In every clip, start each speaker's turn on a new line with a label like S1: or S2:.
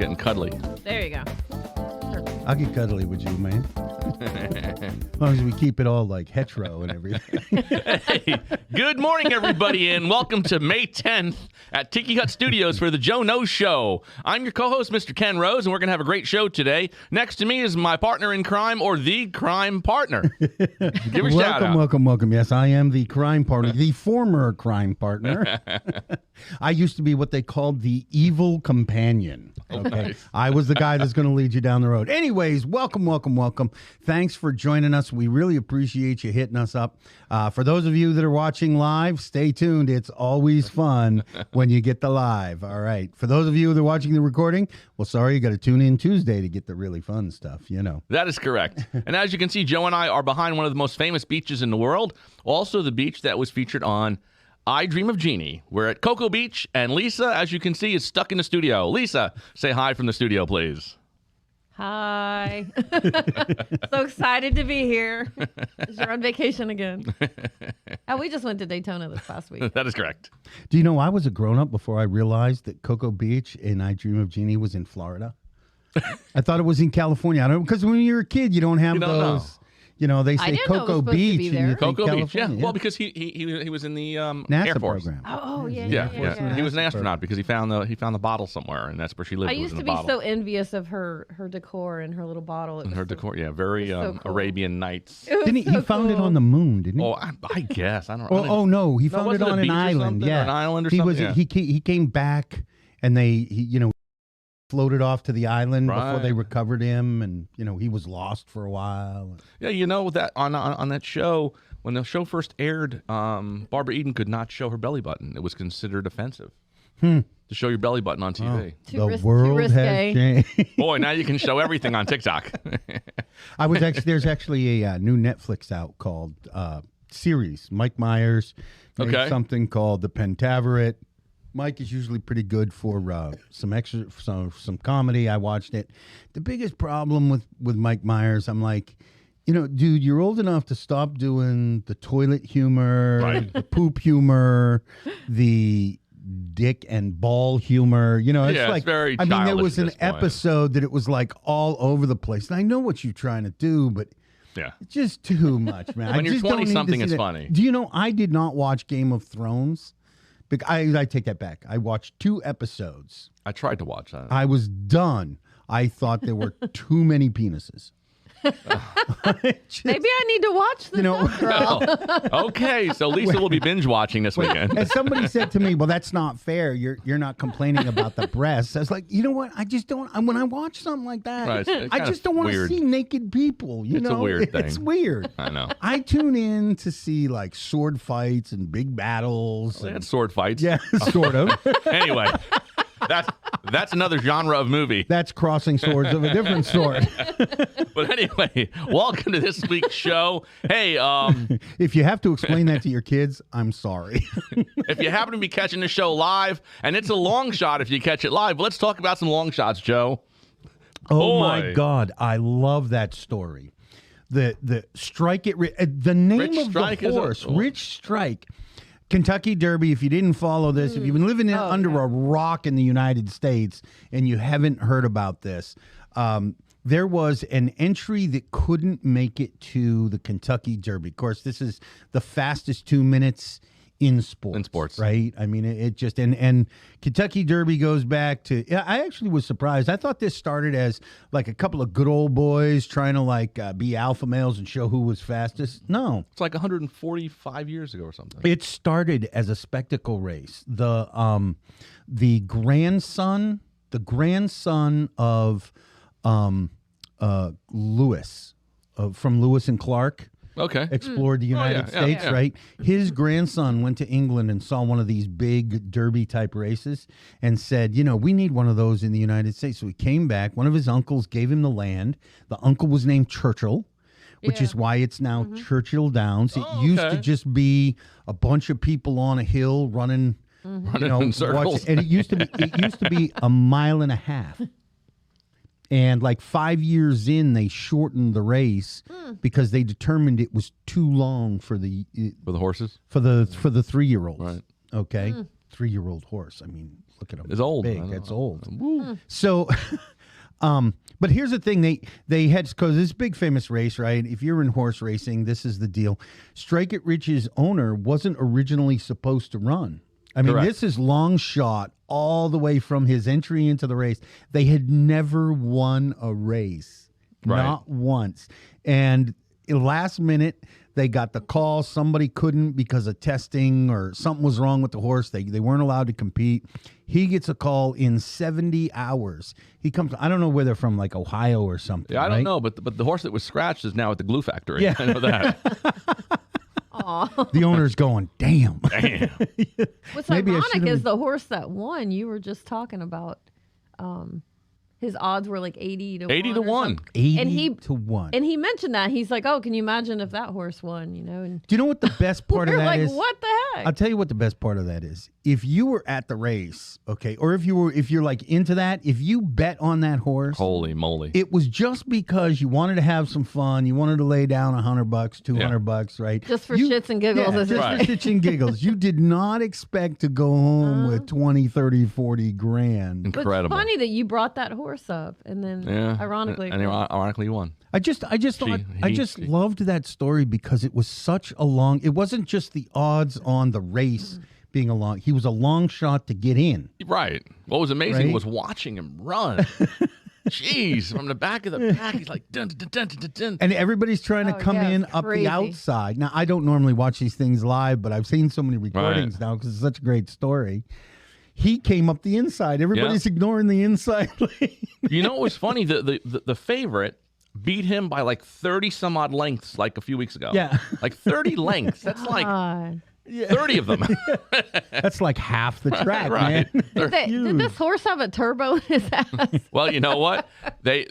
S1: getting cuddly.
S2: There you go.
S3: I'll get cuddly with you, man. As long as we keep it all like hetero and everything.
S1: Hey, good morning, everybody, and welcome to May 10th at Tiki Hut Studios for the Joe Knows Show. I'm your co-host, Mr. Ken Rose, and we're going to have a great show today. Next to me is my partner in crime, or the crime partner. Give a shout out.
S3: Welcome. Yes, I am the crime partner, the former crime partner. I used to be what they called the evil companion. Okay,
S1: Nice.
S3: I was the guy that's going to lead you down the road. Anyways, welcome. Thanks for joining us. We really appreciate you hitting us up. For those of you that are watching live, stay tuned. It's always fun when you get the live. All right. For those of you that are watching the recording, well, sorry, you got to tune in Tuesday to get the really fun stuff, you know.
S1: That is correct. And as you can see, Joe and I are behind one of the most famous beaches in the world, also the beach that was featured on I Dream of Jeannie. We're at Cocoa Beach, and Lisa, as you can see, is stuck in the studio. Lisa, say hi from the studio, please.
S2: Hi. So excited to be here. You're on vacation again. Oh, we just went to Daytona this past week.
S1: That is correct.
S3: Do you know I was a grown-up before I realized that Cocoa Beach in I Dream of Jeannie was in Florida? I thought it was in California. I don't, because when you're a kid, you don't have
S1: You don't
S3: those.
S1: know.
S3: You know, they
S2: I
S3: say
S2: didn't know it was
S3: Cocoa
S2: supposed to be
S3: Beach and
S2: there.
S3: you think
S1: Cocoa Beach, yeah.
S3: California.
S1: Well, because he was in the
S3: NASA
S1: Air Force.
S3: program.
S2: Oh, yeah.
S1: Yeah. He was an astronaut because he found the bottle somewhere, and that's where she lived.
S2: I
S1: was
S2: used
S1: in
S2: to
S1: the
S2: be
S1: bottle.
S2: so envious of her decor and her little bottle. It
S1: And
S2: was
S1: her
S2: so-
S1: decor, yeah, very
S2: so cool.
S1: Arabian Nights.
S2: it was
S3: Didn't he?
S2: so
S3: He found it
S2: cool.
S3: on the moon, didn't he?
S1: Oh, I guess I don't. I didn't-
S3: Oh no, he found
S1: was
S3: it
S1: it a
S3: on an
S1: beach or
S3: island.
S1: something, or
S3: Yeah,
S1: an island or
S3: he
S1: something?
S3: was.
S1: Yeah.
S3: He came back, and he floated off to the island before they
S1: Right.
S3: recovered him, and he was lost for a while.
S1: Yeah, that on that show, when the show first aired, Barbara Eden could not show her belly button. It was considered offensive to show your belly button on TV.
S3: The world has
S2: risque.
S3: changed.
S1: Boy, now you can show everything on TikTok.
S3: There's actually a new Netflix out called series. Mike Myers made
S1: Okay.
S3: something called The Pentaveret. Mike is usually pretty good for some comedy. I watched it. The biggest problem with Mike Myers, I'm like, dude, you're old enough to stop doing the toilet humor,
S1: Right.
S3: the poop humor, the dick and ball humor. It's
S1: Yeah, it's
S3: like,
S1: very
S3: I mean, there
S1: childish
S3: was
S1: at
S3: an
S1: this point.
S3: episode that it was like all over the place. And I know what you're trying to do, but
S1: Yeah.
S3: it's just too much, man.
S1: When
S3: I
S1: you're
S3: just don't need to
S1: 20-something,
S3: see
S1: it's
S3: that.
S1: funny.
S3: Do you know, I did not watch Game of Thrones. I take that back. I watched 2 episodes.
S1: I tried to watch that.
S3: I was done. I thought there were too many penises. Just-
S2: Maybe I need to watch this after all.
S1: Oh, okay, so Lisa will be binge watching this weekend.
S3: And somebody said to me, "Well, that's not fair. You're not complaining about the breasts." I was like, you know what? I just don't. When I watch something like that,
S1: Right, it's
S3: I
S1: kind
S3: just
S1: of
S3: don't want to
S1: weird.
S3: see naked people.
S1: It's a weird
S3: It's
S1: thing.
S3: weird.
S1: I know.
S3: I tune in to see like sword fights and big battles.
S1: They
S3: and-
S1: had sword fights.
S3: yeah, sort of.
S1: Anyway, that's another genre of movie.
S3: That's crossing swords of a different sort.
S1: But anyway, welcome to this week's show. Hey,
S3: If you have to explain that to your kids, I'm sorry.
S1: if you happen to be catching the show live, and it's a long shot if you catch it live, but let's talk about some long shots, Joe.
S3: Oh my
S1: Boy.
S3: God, I love that story. The Strike It, the name
S1: Rich
S3: of
S1: Strike
S3: the
S1: is a-
S3: horse, Rich Strike. Kentucky Derby, if you didn't follow this, if you've been living under a rock in the United States and you haven't heard about this, there was an entry that couldn't make it to the Kentucky Derby. Of course, this is the fastest 2 minutes in sports.
S1: In sports.
S3: Right? I mean, it just, and Kentucky Derby goes back to, I actually was surprised. I thought this started as like a couple of good old boys trying to be alpha males and show who was fastest. No.
S1: It's like 145 years ago or something.
S3: It started as a spectacle race. The grandson of Lewis, from Lewis and Clark,
S1: Okay.
S3: explored the United States,
S1: yeah.
S3: right? His grandson went to England and saw one of these big derby type races and said, we need one of those in the United States. So he came back. One of his uncles gave him the land. The uncle was named Churchill, which is why it's now Churchill Downs. It used to
S1: okay.
S3: just be a bunch of people on a hill running,
S1: Running in circles.
S3: and it used to be a mile and a half. And like 5 years in, they shortened the race because they determined it was too long for the
S1: For the horses?
S3: for the 3-year-olds.
S1: Right.
S3: Okay, 3-year-old horse. I mean, Look at him.
S1: It's old.
S3: Big.
S1: I know.
S3: It's old. So, but here's the thing. They had, because this big famous race, right? If you're in horse racing, this is the deal. Strike It Rich's owner wasn't originally supposed to run. I mean,
S1: Correct.
S3: this is long shot all the way from his entry into the race. They had never won a race.
S1: Right.
S3: Not once. And last minute, they got the call. Somebody couldn't because of testing or something was wrong with the horse. They weren't allowed to compete. He gets a call in 70 hours. He comes, I don't know where they're from, like Ohio or something.
S1: Yeah, I don't
S3: right?
S1: know, but the horse that was scratched is now at the glue factory.
S3: Yeah.
S1: I know that.
S3: The owner's going, damn.
S1: Damn.
S2: What's
S3: Maybe I
S2: ironic
S3: should've
S2: is
S3: been-
S2: the horse that won. You were just talking about. His odds were like 80 to
S1: 80 to
S2: 1.
S1: 1.
S3: 80 to 1.
S2: And he mentioned that. He's like, "Oh, can you imagine if that horse won?" You know. And
S3: Do you know what the best part of
S2: we're
S3: that
S2: like,
S3: is?
S2: "What the heck?"
S3: I'll tell you what the best part of that is. If you were at the race, okay, or if you're like into that, if you bet on that horse,
S1: Holy moly.
S3: it was just because you wanted to have some fun, you wanted to lay down $100, $200, right?
S2: Just for
S3: You-
S2: shits and giggles,
S3: Yeah,
S2: is it?
S3: just
S1: Right.
S3: for shits and giggles. You did not expect to go home with 20, 30, 40 grand.
S2: But
S1: Incredible.
S2: it's funny that you brought that horse up, and then
S1: Yeah.
S2: ironically,
S1: And ironically you won.
S3: I just loved that story because it was such a long. It wasn't just the odds on the race being a long. He was a long shot to get in.
S1: Right. What was amazing
S3: Right?
S1: was watching him run. Jeez, from the back of the pack, he's like dun dun dun dun dun. dun.
S3: And everybody's trying to
S2: Oh,
S3: come
S2: yeah,
S3: in
S2: it's
S3: up
S2: crazy.
S3: the outside. Now, I don't normally watch these things live, but I've seen so many recordings now because it's such a great story. He came up the inside. Everybody's ignoring the inside lane.
S1: You know what was funny? The favorite beat him by like 30 some odd lengths like a few weeks ago.
S3: Yeah.
S1: Like 30 lengths. That's like
S2: God.
S1: 30 of them.
S3: That's like half the track,
S1: Right.
S3: man.
S2: Did this horse have a turbo in his ass?
S1: Well, you know what? They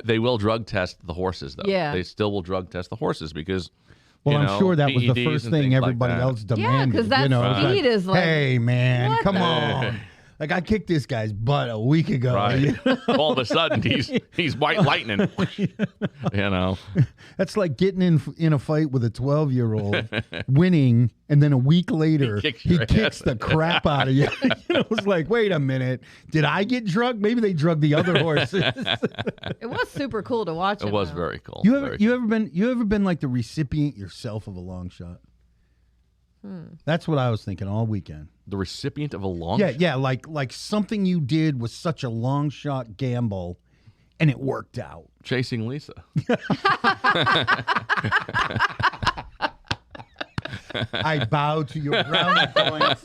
S1: will drug test the horses, though.
S2: Yeah.
S1: They still will drug test the horses because,
S3: Well,
S1: you
S3: I'm
S1: know,
S3: sure that was the
S1: PEDs
S3: first
S1: and
S3: thing
S1: things like
S3: everybody
S1: that.
S3: else demanded.
S2: 'cause that
S3: you know, it's
S2: speed is like,
S3: hey, man,
S2: what
S3: come
S2: the-
S3: on. Like, I kicked this guy's butt a week ago.
S1: Right. All of a sudden, he's white lightning. You know.
S3: That's like getting in a fight with a 12-year-old, winning, and then a week later,
S1: He kicks
S3: he
S1: your
S3: kicks
S1: ass.
S3: the crap out of you. You know, it's like, wait a minute. Did I get drugged? Maybe they drugged the other horses.
S2: It was super cool to watch.
S1: It
S2: him,
S1: was
S2: though.
S1: very cool.
S3: You ever been like the recipient yourself of a long shot? That's what I was thinking all weekend.
S1: the recipient of a long
S3: Yeah, like something you did was such a long shot gamble, and it worked out.
S1: chasing Lisa.
S3: I bow to your brownie points.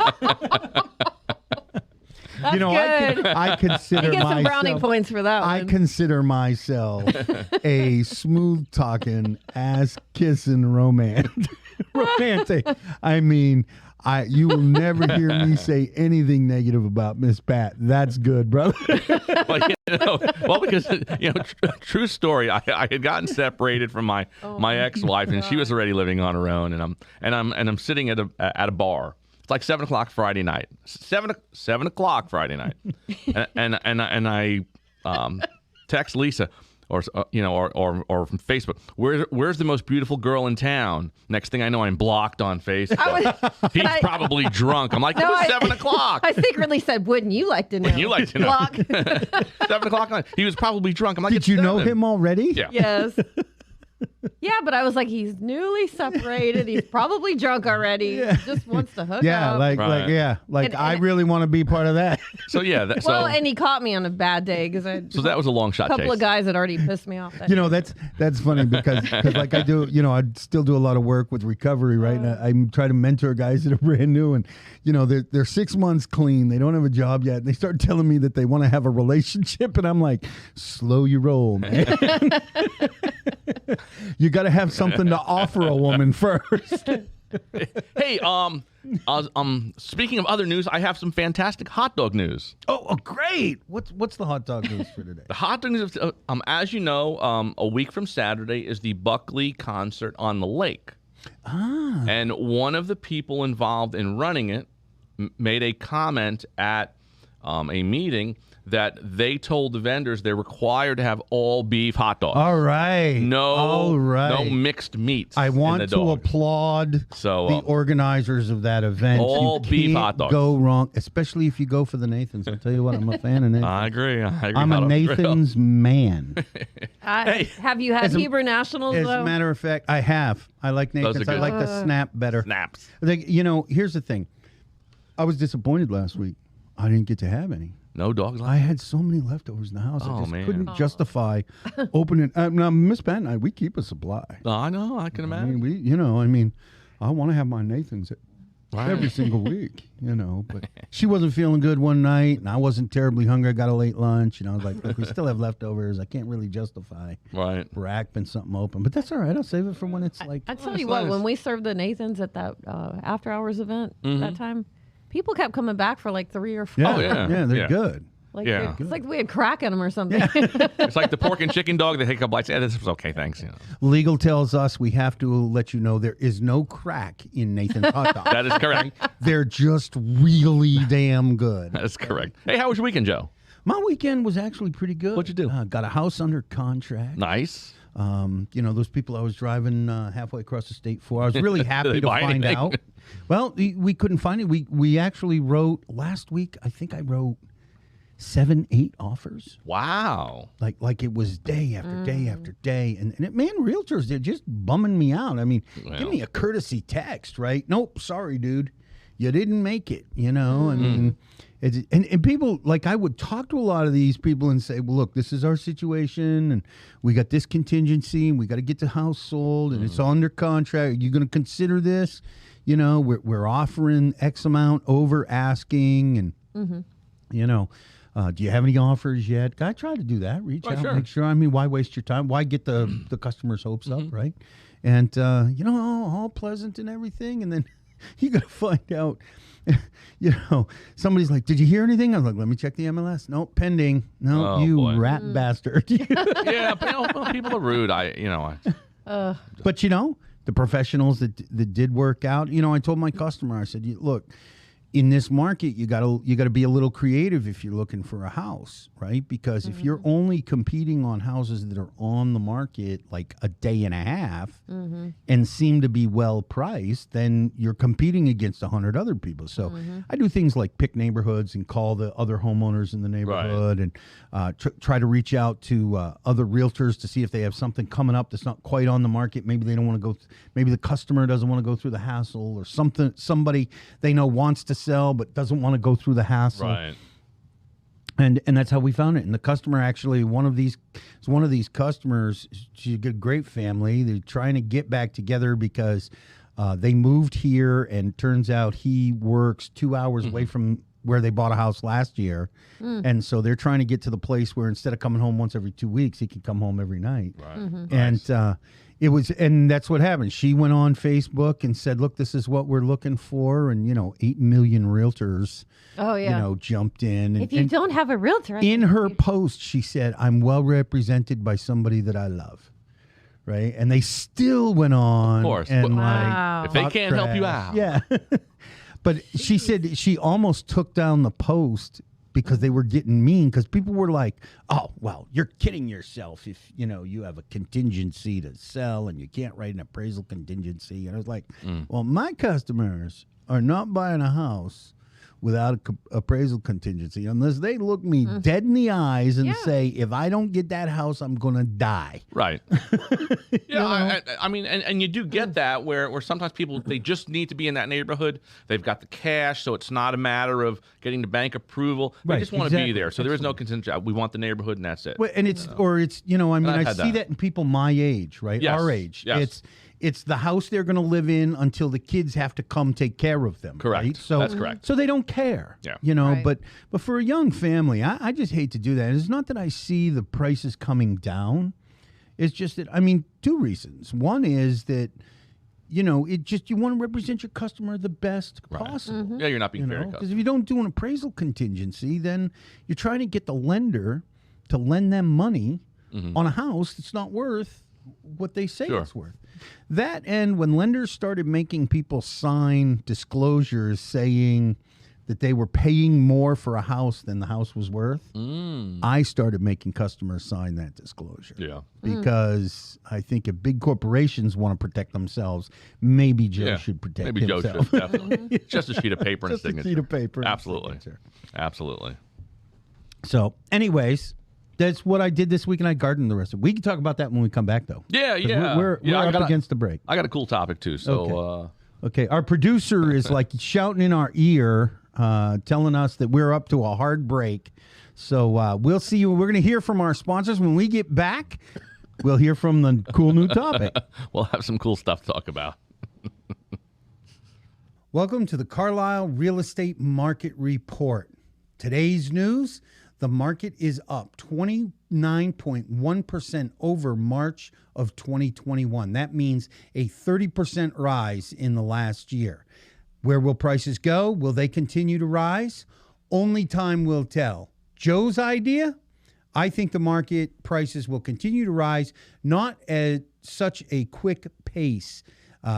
S2: That's good.
S3: I consider
S2: You get some
S3: myself.
S2: brownie points for that
S3: I
S2: one.
S3: consider myself a smooth talking, ass kissing romantic. I mean, you will never hear me say anything negative about Miss Pat. That's good, brother.
S1: Well, because true story. I had gotten separated from my ex-wife, and she was already living on her own. And I'm sitting at a bar. It's like 7:00 Friday night. 7:00 Friday night, and I text Lisa. Or from Facebook. Where's the most beautiful girl in town? Next thing I know, I'm blocked on Facebook. He's probably drunk. I'm like, it was 7:00.
S2: I secretly said, "Wouldn't you like to know?"
S1: You like to know.
S2: Block.
S1: 7:00. He was probably drunk. I'm like,
S3: Did
S1: it's
S3: you know
S1: 7.
S3: him already?
S1: Yeah.
S2: Yes. Yeah, but I was like, he's newly separated. He's probably drunk already. He just wants to hook
S3: Yeah,
S2: up.
S3: like
S2: And-
S3: I really want to be part of that.
S1: So yeah.
S2: well, and he caught me on a bad day because
S1: So that was a long shot
S2: a couple
S1: chase.
S2: of guys had already pissed me off. That
S3: You know, that's funny because like I do, I still do a lot of work with recovery, right? And I try to mentor guys that are brand new, and they're 6 months clean, they don't have a job yet, and they start telling me that they want to have a relationship, and I'm like, slow your roll, man. You got to have something to offer a woman first.
S1: Hey, speaking of other news, I have some fantastic hot dog news.
S3: Oh, great! What's the hot dog news for today?
S1: The hot dog news, as you know, a week from Saturday is the Buckley concert on the lake. And one of the people involved in running it made a comment at a meeting that they told the vendors they're required to have all beef hot dogs.
S3: All right.
S1: No,
S3: no
S1: mixed meats.
S3: I
S1: in the
S3: want to
S1: dog.
S3: applaud
S1: So,
S3: the organizers of that event.
S1: all
S3: You
S1: beef
S3: can't
S1: hot dogs.
S3: Go wrong, especially if you go for the Nathans. I'll tell you what, I'm a fan of Nathans.
S1: I agree.
S3: I'm a
S1: Hot dog grill.
S3: Nathan's man.
S2: Have you had
S3: As a-
S2: Hebrew Nationals,
S3: As
S2: though?
S3: a matter of fact, I have. I like
S1: Those are
S3: Nathan's. I
S1: good.
S3: like the snap better.
S1: Snaps.
S3: Here's the thing. I was disappointed last week. I didn't get to have any.
S1: No dogs
S3: I
S1: left.
S3: had so many leftovers in the house. I
S1: Oh,
S3: just
S1: man.
S3: couldn't justify opening. Now, Miss Patton, we keep a supply.
S1: I know. I can
S3: I
S1: imagine.
S3: mean, I want to have my Nathan's every single week, but she wasn't feeling good one night, and I wasn't terribly hungry. I got a late lunch, and I was like, look, we still have leftovers. I can't really justify
S1: Right.
S3: racking something open, but that's all right. I'll save it for when it's like.
S2: I tell
S1: that's
S2: you what,
S1: nice.
S2: when we served the Nathans at that after-hours event that time, people kept coming back for like 3 or 4.
S3: Yeah,
S1: Oh, yeah.
S3: they're
S1: Yeah.
S3: good.
S2: Like
S1: Yeah.
S2: it's like we had crack in them or something.
S1: It's like the pork and chicken dog. They take a couple bites. Yeah, this was okay. Thanks.
S3: Legal tells us we have to let you know there is no crack in Nathan's hot dog.
S1: That is correct.
S3: They're just really damn good.
S1: That's correct. Hey, how was your weekend, Joe?
S3: My weekend was actually pretty good.
S1: What'd you do?
S3: Got a house under contract.
S1: Nice.
S3: Those people I was driving halfway across the state for. I was really happy
S1: they
S3: to
S1: buy
S3: find
S1: anything?
S3: out. Well, we couldn't find it. We actually wrote last week. I think I wrote 7-8 offers.
S1: Wow.
S3: Like it was day after day after day, and realtors, they're just bumming me out. I mean, give me a courtesy text, right? Nope, sorry, dude, you didn't make it. I mean, and people, like, I would talk to a lot of these people and say, well, look, this is our situation, and we got this contingency, and we got to get the house sold, and it's under contract. Are you going to consider this? We're offering X amount over asking, and do you have any offers yet? I try to do that. Reach out,
S1: sure.
S3: make sure. I mean, why waste your time? Why get the customer's hopes up, right? And all pleasant and everything, and then you got to find out. Somebody's like, "Did you hear anything?" I was like, "Let me check the MLS." No, pending. No,
S1: Oh,
S3: you
S1: boy.
S3: rat bastard.
S1: Yeah, but people are rude.
S3: But the professionals that did work out. I told my customer, I said, look, in this market, you gotta be a little creative if you're looking for a house, right? Because if you're only competing on houses that are on the market like a day and a half and seem to be well priced, then you're competing against 100 other people. So I do things like pick neighborhoods and call the other homeowners in the neighborhood and try to reach out to other realtors to see if they have something coming up that's not quite on the market. Maybe they don't want to go. Maybe the customer doesn't want to go through the hassle, or somebody they know wants to sell but doesn't want to go through the hassle.
S1: Right.
S3: And that's how we found it. And the customer actually, one of these customers, she's a great family. They're trying to get back together because they moved here, and turns out he works 2 hours away from where they bought a house last year. And so they're trying to get to the place where instead of coming home once every 2 weeks, he can come home every night.
S1: Right.
S3: And that's what happened. She went on Facebook and said, look, this is what we're looking for. And, 8 million realtors,
S2: Oh yeah.
S3: jumped in. And,
S2: If you don't have a realtor, I
S3: in
S2: think
S3: her post, she said, I'm well represented by somebody that I love. Right. And they still went on.
S1: Of course.
S3: And
S2: Wow.
S1: If they
S3: talk
S1: can't help you
S3: trash.
S1: out.
S3: Yeah. But she said she almost took down the post because they were getting mean, because people were like, oh, well, you're kidding yourself if, you have a contingency to sell and you can't write an appraisal contingency. And I was like, well, my customers are not buying a house without an appraisal contingency unless they look me dead in the eyes and say, if I don't get that house, I'm going to die.
S1: Right. Yeah, I mean, and you do get that where sometimes people, they just need to be in that neighborhood. They've got the cash, so it's not a matter of getting the bank approval. They
S3: Right,
S1: just want to be
S3: exactly.
S1: there. So there is no contingency. We want the neighborhood, and that's it.
S3: Well, and it's, I
S1: had
S3: see
S1: that.
S3: that in people my age, right?
S1: Yes,
S3: Our age.
S1: yes.
S3: It's the house they're going to live in until the kids have to come take care of them.
S1: Correct.
S3: Right? So
S1: That's correct.
S3: So they don't care.
S1: Yeah.
S2: Right.
S3: But for a young family, I just hate to do that. It's not that I see the prices coming down. It's just that, 2 reasons. One is that, you want to represent your customer the best possible.
S1: Yeah, you're not being fair.
S3: Because if you don't do an appraisal contingency, then you're trying to get the lender to lend them money on a house that's not worth what they say
S1: Sure.
S3: it's worth. That, and when lenders started making people sign disclosures saying that they were paying more for a house than the house was worth, I started making customers sign that disclosure.
S1: Yeah.
S3: Because I think if big corporations want to protect themselves, maybe Joe should protect
S1: Maybe
S3: himself.
S1: Joe should, definitely. Just a sheet of paper and a
S3: Just a
S1: signature.
S3: sheet of paper and a
S1: Absolutely.
S3: signature.
S1: Absolutely.
S3: So, anyways, that's what I did this week, and I gardened the rest of it. We can talk about that when we come back, though.
S1: Yeah,
S3: 'Cause
S1: yeah.
S3: We're up against the break.
S1: I got a cool topic, too. So,
S3: Okay, our producer is like shouting in our ear, telling us that we're up to a hard break. So we'll see you. We're going to hear from our sponsors when we get back. We'll hear from the cool new topic.
S1: we'll have some cool stuff to talk about.
S3: Welcome to the Carlisle Real Estate Market Report. Today's news, the market is up 29.1% over March of 2021. That means a 30% rise in the last year. Where will prices go? Will they continue to rise? Only time will tell. Joe's idea? I think the market prices will continue to rise, not at such a quick pace.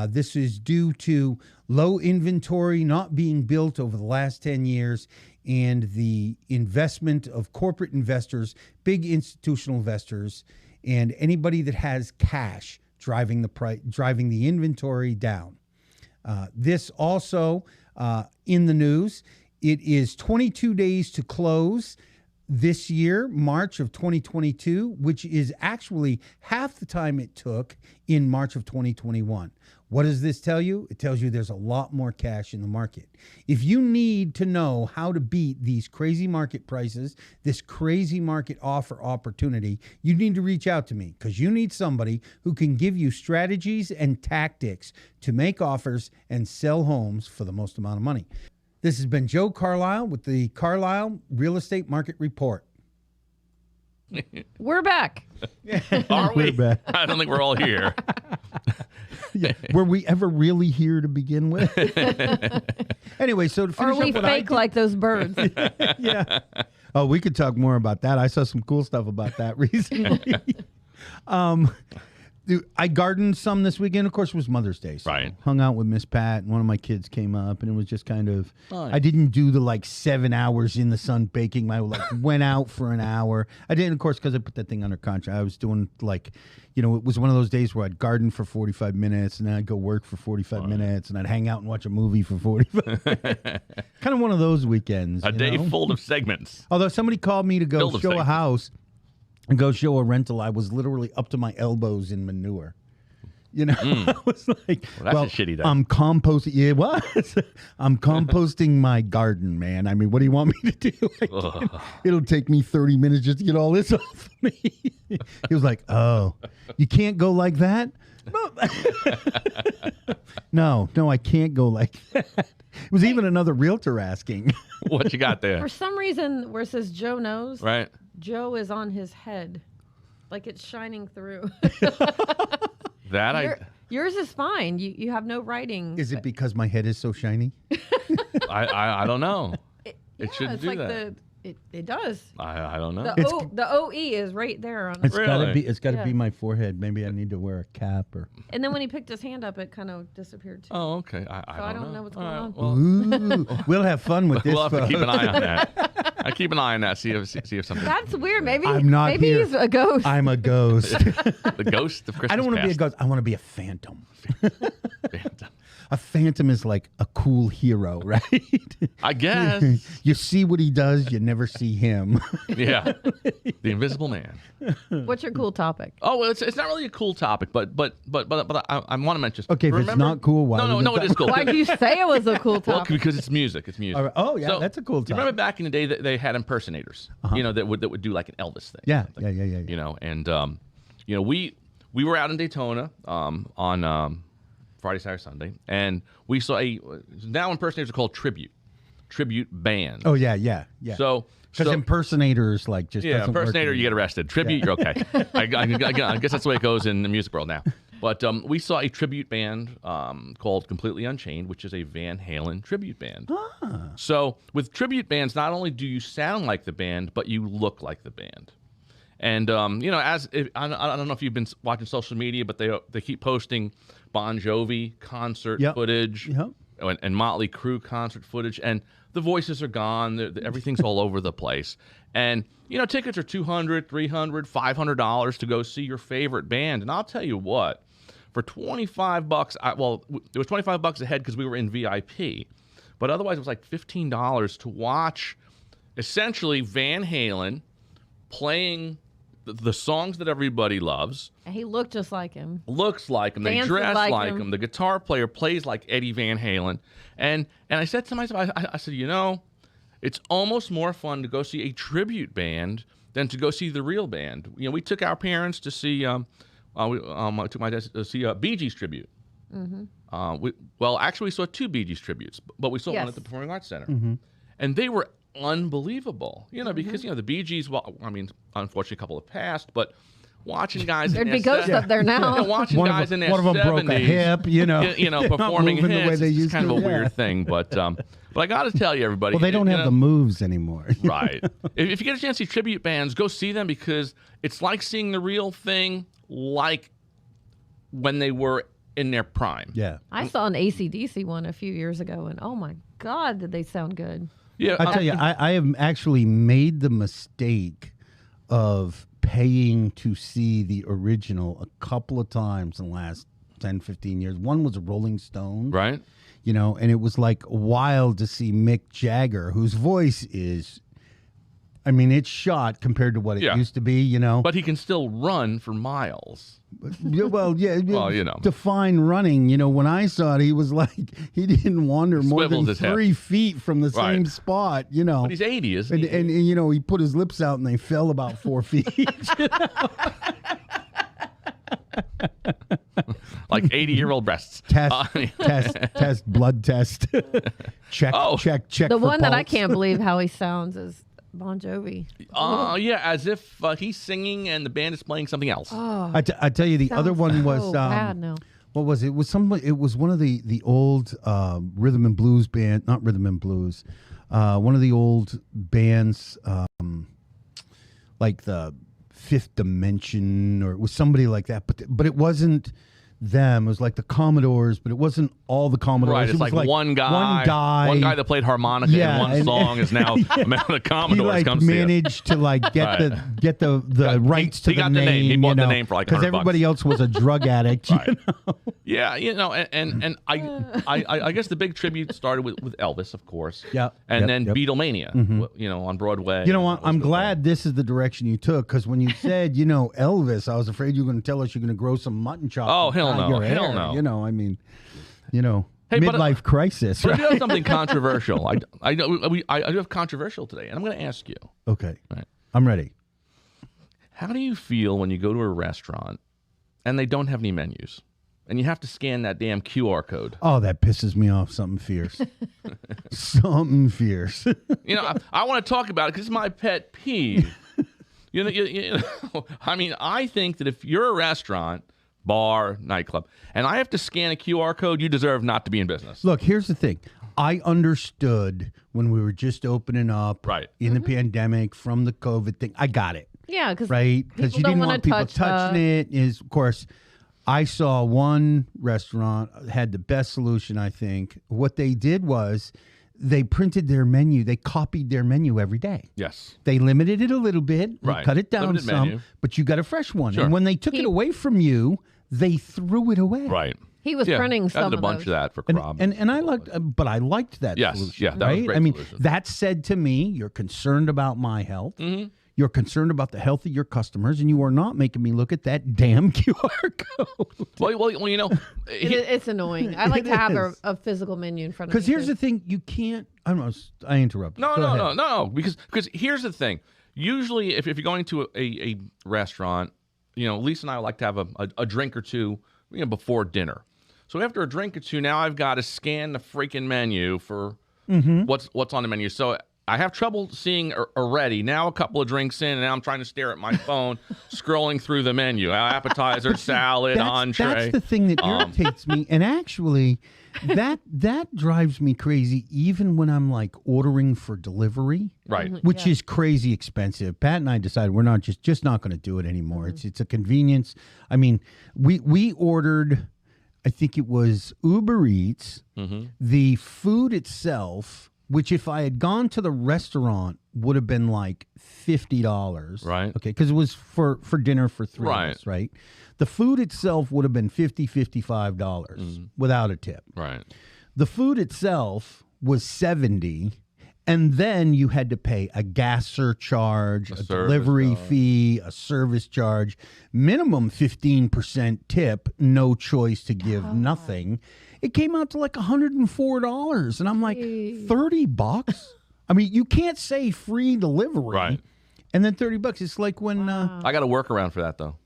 S3: This is due to low inventory not being built over the last 10 years and the investment of corporate investors, big institutional investors, and anybody that has cash driving the inventory down. This also in the news, it is 22 days to close this year, March of 2022, which is actually half the time it took in March of 2021. What does this tell you? It tells you there's a lot more cash in the market. If you need to know how to beat these crazy market prices, this crazy market offer opportunity, you need to reach out to me because you need somebody who can give you strategies and tactics to make offers and sell homes for the most amount of money. This has been Joe Carlisle with the Carlisle Real Estate Market Report.
S2: We're back.
S1: Are we?
S3: We're back.
S1: I don't think we're all here.
S3: Yeah. Were we ever really here to begin with? Anyway, so to
S2: Or
S3: finish
S2: we
S3: up what I
S2: fake like those birds.
S3: yeah. Oh, we could talk more about that. I saw some cool stuff about that recently. I gardened some this weekend. Of course, it was Mother's Day. So
S1: Right.
S3: hung out with Miss Pat, and one of my kids came up, and it was just kind of.
S1: Nice.
S3: I didn't do the 7 hours in the sun baking. I went out for an hour. I didn't, of course, because I put that thing under contract. I was doing it was one of those days where I'd garden for 45 minutes, and then I'd go work for 45 minutes, and I'd hang out and watch a movie for 45 minutes. Kind of one of those weekends.
S1: A day full of segments.
S3: Although somebody called me to go
S1: Build a
S3: show a
S1: segment.
S3: house and go show a rental, I was literally up to my elbows in manure. I was like,
S1: Well, that's a shitty day.
S3: I'm composting. Yeah, it was. I'm composting my garden, man. I mean, what do you want me to do? It'll take me 30 minutes just to get all this off of me. He was like, oh, you can't go like that? No, I can't go like that. It was even another realtor asking.
S1: What you got there?
S2: For some reason, where it says Joe knows,
S1: Right?
S2: Joe is on his head. Like it's shining through. Yours is fine. You have no writing.
S3: Is it because my head is so shiny?
S1: I don't know. It shouldn't
S2: it's
S1: do
S2: like
S1: that.
S2: It does.
S1: I don't know.
S2: The OE is right there on
S3: It's
S2: the
S3: gotta be. It's gotta
S2: Yeah.
S3: be my forehead. Maybe I need to wear a cap or.
S2: And then when he picked his hand up, it kind of disappeared too.
S1: Oh, okay. I
S2: I don't know what's
S1: All
S2: going
S1: right,
S2: on.
S1: well,
S3: Ooh, we'll have fun with this.
S1: we'll have to
S3: folks.
S1: keep an eye on that. I keep an eye on that. See if something.
S2: That's weird. Maybe
S3: I'm not
S2: maybe
S3: here.
S2: he's a ghost.
S3: I'm a ghost.
S1: The ghost of Christmas
S3: I don't want to be a
S1: past.
S3: ghost. I want to be a phantom.
S1: Phantom.
S3: A phantom is like a cool hero, right?
S1: I guess.
S3: You see what he does, you never see him.
S1: Yeah. The Invisible Man.
S2: What's your cool topic?
S1: Oh, well, it's not really a cool topic, but I want to mention.
S3: Okay, if it's not cool, why would
S1: No,
S3: it
S1: it is cool.
S2: Why did you say it was a cool
S1: Well,
S2: topic?
S1: because it's music. It's music.
S3: All right. Oh, yeah,
S1: So,
S3: that's a cool
S1: You remember
S3: topic.
S1: back in the day that they had impersonators, that would do like an Elvis thing.
S3: Yeah,
S1: or something,
S3: yeah.
S1: And we were out in Daytona on Friday, Saturday, Sunday, and we saw now impersonators are called tribute bands.
S3: Oh, yeah.
S1: So
S3: Because impersonators just
S1: yeah,
S3: doesn't work
S1: impersonator,
S3: anymore.
S1: you get arrested. Tribute, you're okay. I guess that's the way it goes in the music world now. But we saw a tribute band called Completely Unchained, which is a Van Halen tribute band. So with tribute bands, not only do you sound like the band, but you look like the band. And I don't know if you've been watching social media, but they keep posting Bon Jovi concert footage.
S3: Yep.
S1: and Motley Crue concert footage, and the voices are gone. Everything's all over the place. And, tickets are $200, $300, $500 to go see your favorite band. And I'll tell you what, for $25, it was $25 a head because we were in VIP. But otherwise, it was like $15 to watch, essentially, Van Halen playing the songs that everybody loves.
S2: He looked just like him.
S1: Looks like him. They
S2: Dances
S1: dress like
S2: him.
S1: him. The guitar player plays like Eddie Van Halen. And I said to myself, I said, it's almost more fun to go see a tribute band than to go see the real band. We took our parents to see, I took my dad to see Bee Gees tribute. Actually, we saw 2 Bee Gees tributes, but we saw one at the Performing Arts Center. And they were unbelievable, because, the Bee Gees, unfortunately, a couple have passed, but watching guys
S2: There'd
S1: in
S2: be ghosts up there now.
S1: watching guys in their 70s.
S3: One of them broke a hip,
S1: performing
S3: moving the way
S1: hits.
S3: they
S1: It's
S3: used
S1: kind
S3: to,
S1: of a
S3: yeah.
S1: weird thing, but I got to tell you, everybody.
S3: Well, they don't have the moves anymore.
S1: Right. If you get a chance to see tribute bands, go see them because it's like seeing the real thing, like when they were in their prime.
S3: Yeah.
S2: I saw an AC/DC one a few years ago, and oh my God, did they sound good.
S1: Yeah,
S3: I tell you, I have actually made the mistake of paying to see the original a couple of times in the last 10, 15 years. One was Rolling Stones.
S1: right.
S3: And it was like wild to see Mick Jagger, whose voice is, it's shot compared to what it
S1: Yeah.
S3: used to be,
S1: But he can still run for miles.
S3: Well,
S1: Well,
S3: define running. When I saw it, he was like, he didn't wander more
S1: Swivels
S3: than
S1: his head.
S3: 3 feet from the
S1: Right.
S3: same spot,
S1: But he's 80, isn't he?
S3: And he put his lips out and they fell about 4 feet.
S1: Like 80-year-old breasts.
S3: Test, blood test. check.
S2: The
S3: for
S2: one that I
S3: pulse.
S2: can't believe how he sounds is Bon Jovi.
S1: Yeah, as if he's singing and the band is playing something else.
S2: Oh,
S3: I tell you, the other
S2: sounds
S3: one was
S2: so bad now.
S3: what was it? It was one of the old rhythm and blues band, not rhythm and blues. One of the old bands, like the Fifth Dimension, or it was somebody like that. But it wasn't them. It was like the Commodores, but it wasn't all the Commodores.
S1: Right, it's
S3: it was
S1: like one guy that played harmonica
S3: Yeah,
S1: in one
S3: and-
S1: song is now a member of the
S3: He
S1: Commodores. Come see us.
S3: managed to get
S1: Right.
S3: the rights to
S1: he
S3: the
S1: got
S3: name.
S1: the name. He bought the name for like
S3: because
S1: $100.
S3: everybody else was a drug addict. you
S1: Right.
S3: know?
S1: Yeah, and I guess the big tribute started with Elvis, of course.
S3: Yeah.
S1: And
S3: Yep,
S1: then
S3: yep.
S1: Beatlemania, on Broadway.
S3: You know what?
S1: That was
S3: I'm
S1: the
S3: glad this is the direction you took, because when you said, Elvis, I was afraid you were going to tell us you're going to grow some mutton chops.
S1: Oh,
S3: and
S1: hell
S3: dye
S1: no.
S3: your
S1: Hell
S3: hair.
S1: no.
S3: Hey,
S1: but,
S3: midlife crisis.
S1: But I
S3: Right?
S1: do have something controversial. I do have controversial today, and I'm going to ask you.
S3: Okay.
S1: Right.
S3: I'm ready.
S1: How do you feel when you go to a restaurant and they don't have any menus, and you have to scan that damn QR code?
S3: Oh, that pisses me off. Something fierce. Something fierce.
S1: I want to talk about it because it's my pet peeve. I think that if you're a restaurant, bar, nightclub, and I have to scan a QR code, you deserve not to be in business.
S3: Look, here's the thing. I understood when we were just opening up
S1: Right.
S3: in the pandemic from the COVID thing. I got it.
S2: Yeah, because
S3: Right? Because you
S2: don't
S3: didn't
S2: wanna
S3: want people
S2: touch,
S3: touching it. Is, of course, I saw one restaurant had the best solution, I think. What they did was they printed their menu. They copied their menu every day.
S1: Yes.
S3: They limited it a little bit. They
S1: Right.
S3: cut it down
S1: Limited
S3: some,
S1: menu.
S3: but you got a fresh one.
S1: Sure.
S3: And when they took it away from you, they threw it away.
S1: Right.
S2: he was
S1: Yeah,
S2: printing
S1: I
S2: some
S1: did a
S2: of
S1: bunch
S2: those.
S1: of that for
S3: And,
S1: Krob.
S3: and I liked, but I liked that
S1: Yes,
S3: solution.
S1: yeah, that was a
S3: right?
S1: great
S3: I mean,
S1: solution.
S3: that said to me, you're concerned about my health. You're concerned about the health of your customers, and you are not making me look at that damn QR code.
S2: It's annoying. I like
S3: It
S2: to have
S3: is.
S2: a physical menu in front of me.
S3: Because here's the thing, you can't. I don't know. I interrupted.
S1: No,
S3: Go
S1: no,
S3: ahead.
S1: no. Because here's the thing. Usually, if you're going to a restaurant, Lisa and I like to have a drink or two, before dinner. So after a drink or two, now I've got to scan the freaking menu for what's on the menu. So I have trouble seeing already. Now a couple of drinks in, and now I'm trying to stare at my phone, scrolling through the menu. Appetizer, salad, entree.
S3: That's the thing that irritates me. And actually, that drives me crazy even when I'm like ordering for delivery.
S1: Right.
S3: Which is crazy expensive. Pat and I decided we're not just not going to do it anymore. It's a convenience. I mean, we ordered I think it was Uber Eats. The food itself, which if I had gone to the restaurant, would have been like $50.
S1: Right.
S3: Okay, because it was for dinner for three of
S1: Right.
S3: us, right? The food itself would have been $55 without a tip.
S1: Right.
S3: The food itself was $70, and then you had to pay a gas surcharge, a
S1: service
S3: delivery
S1: charge.
S3: fee, a service charge, minimum 15% tip, no choice to give nothing. It came out to like $104, and I'm like, $30? I mean, you can't say free delivery,
S1: Right.
S3: and then $30. It's like when
S1: I got a workaround for that, though.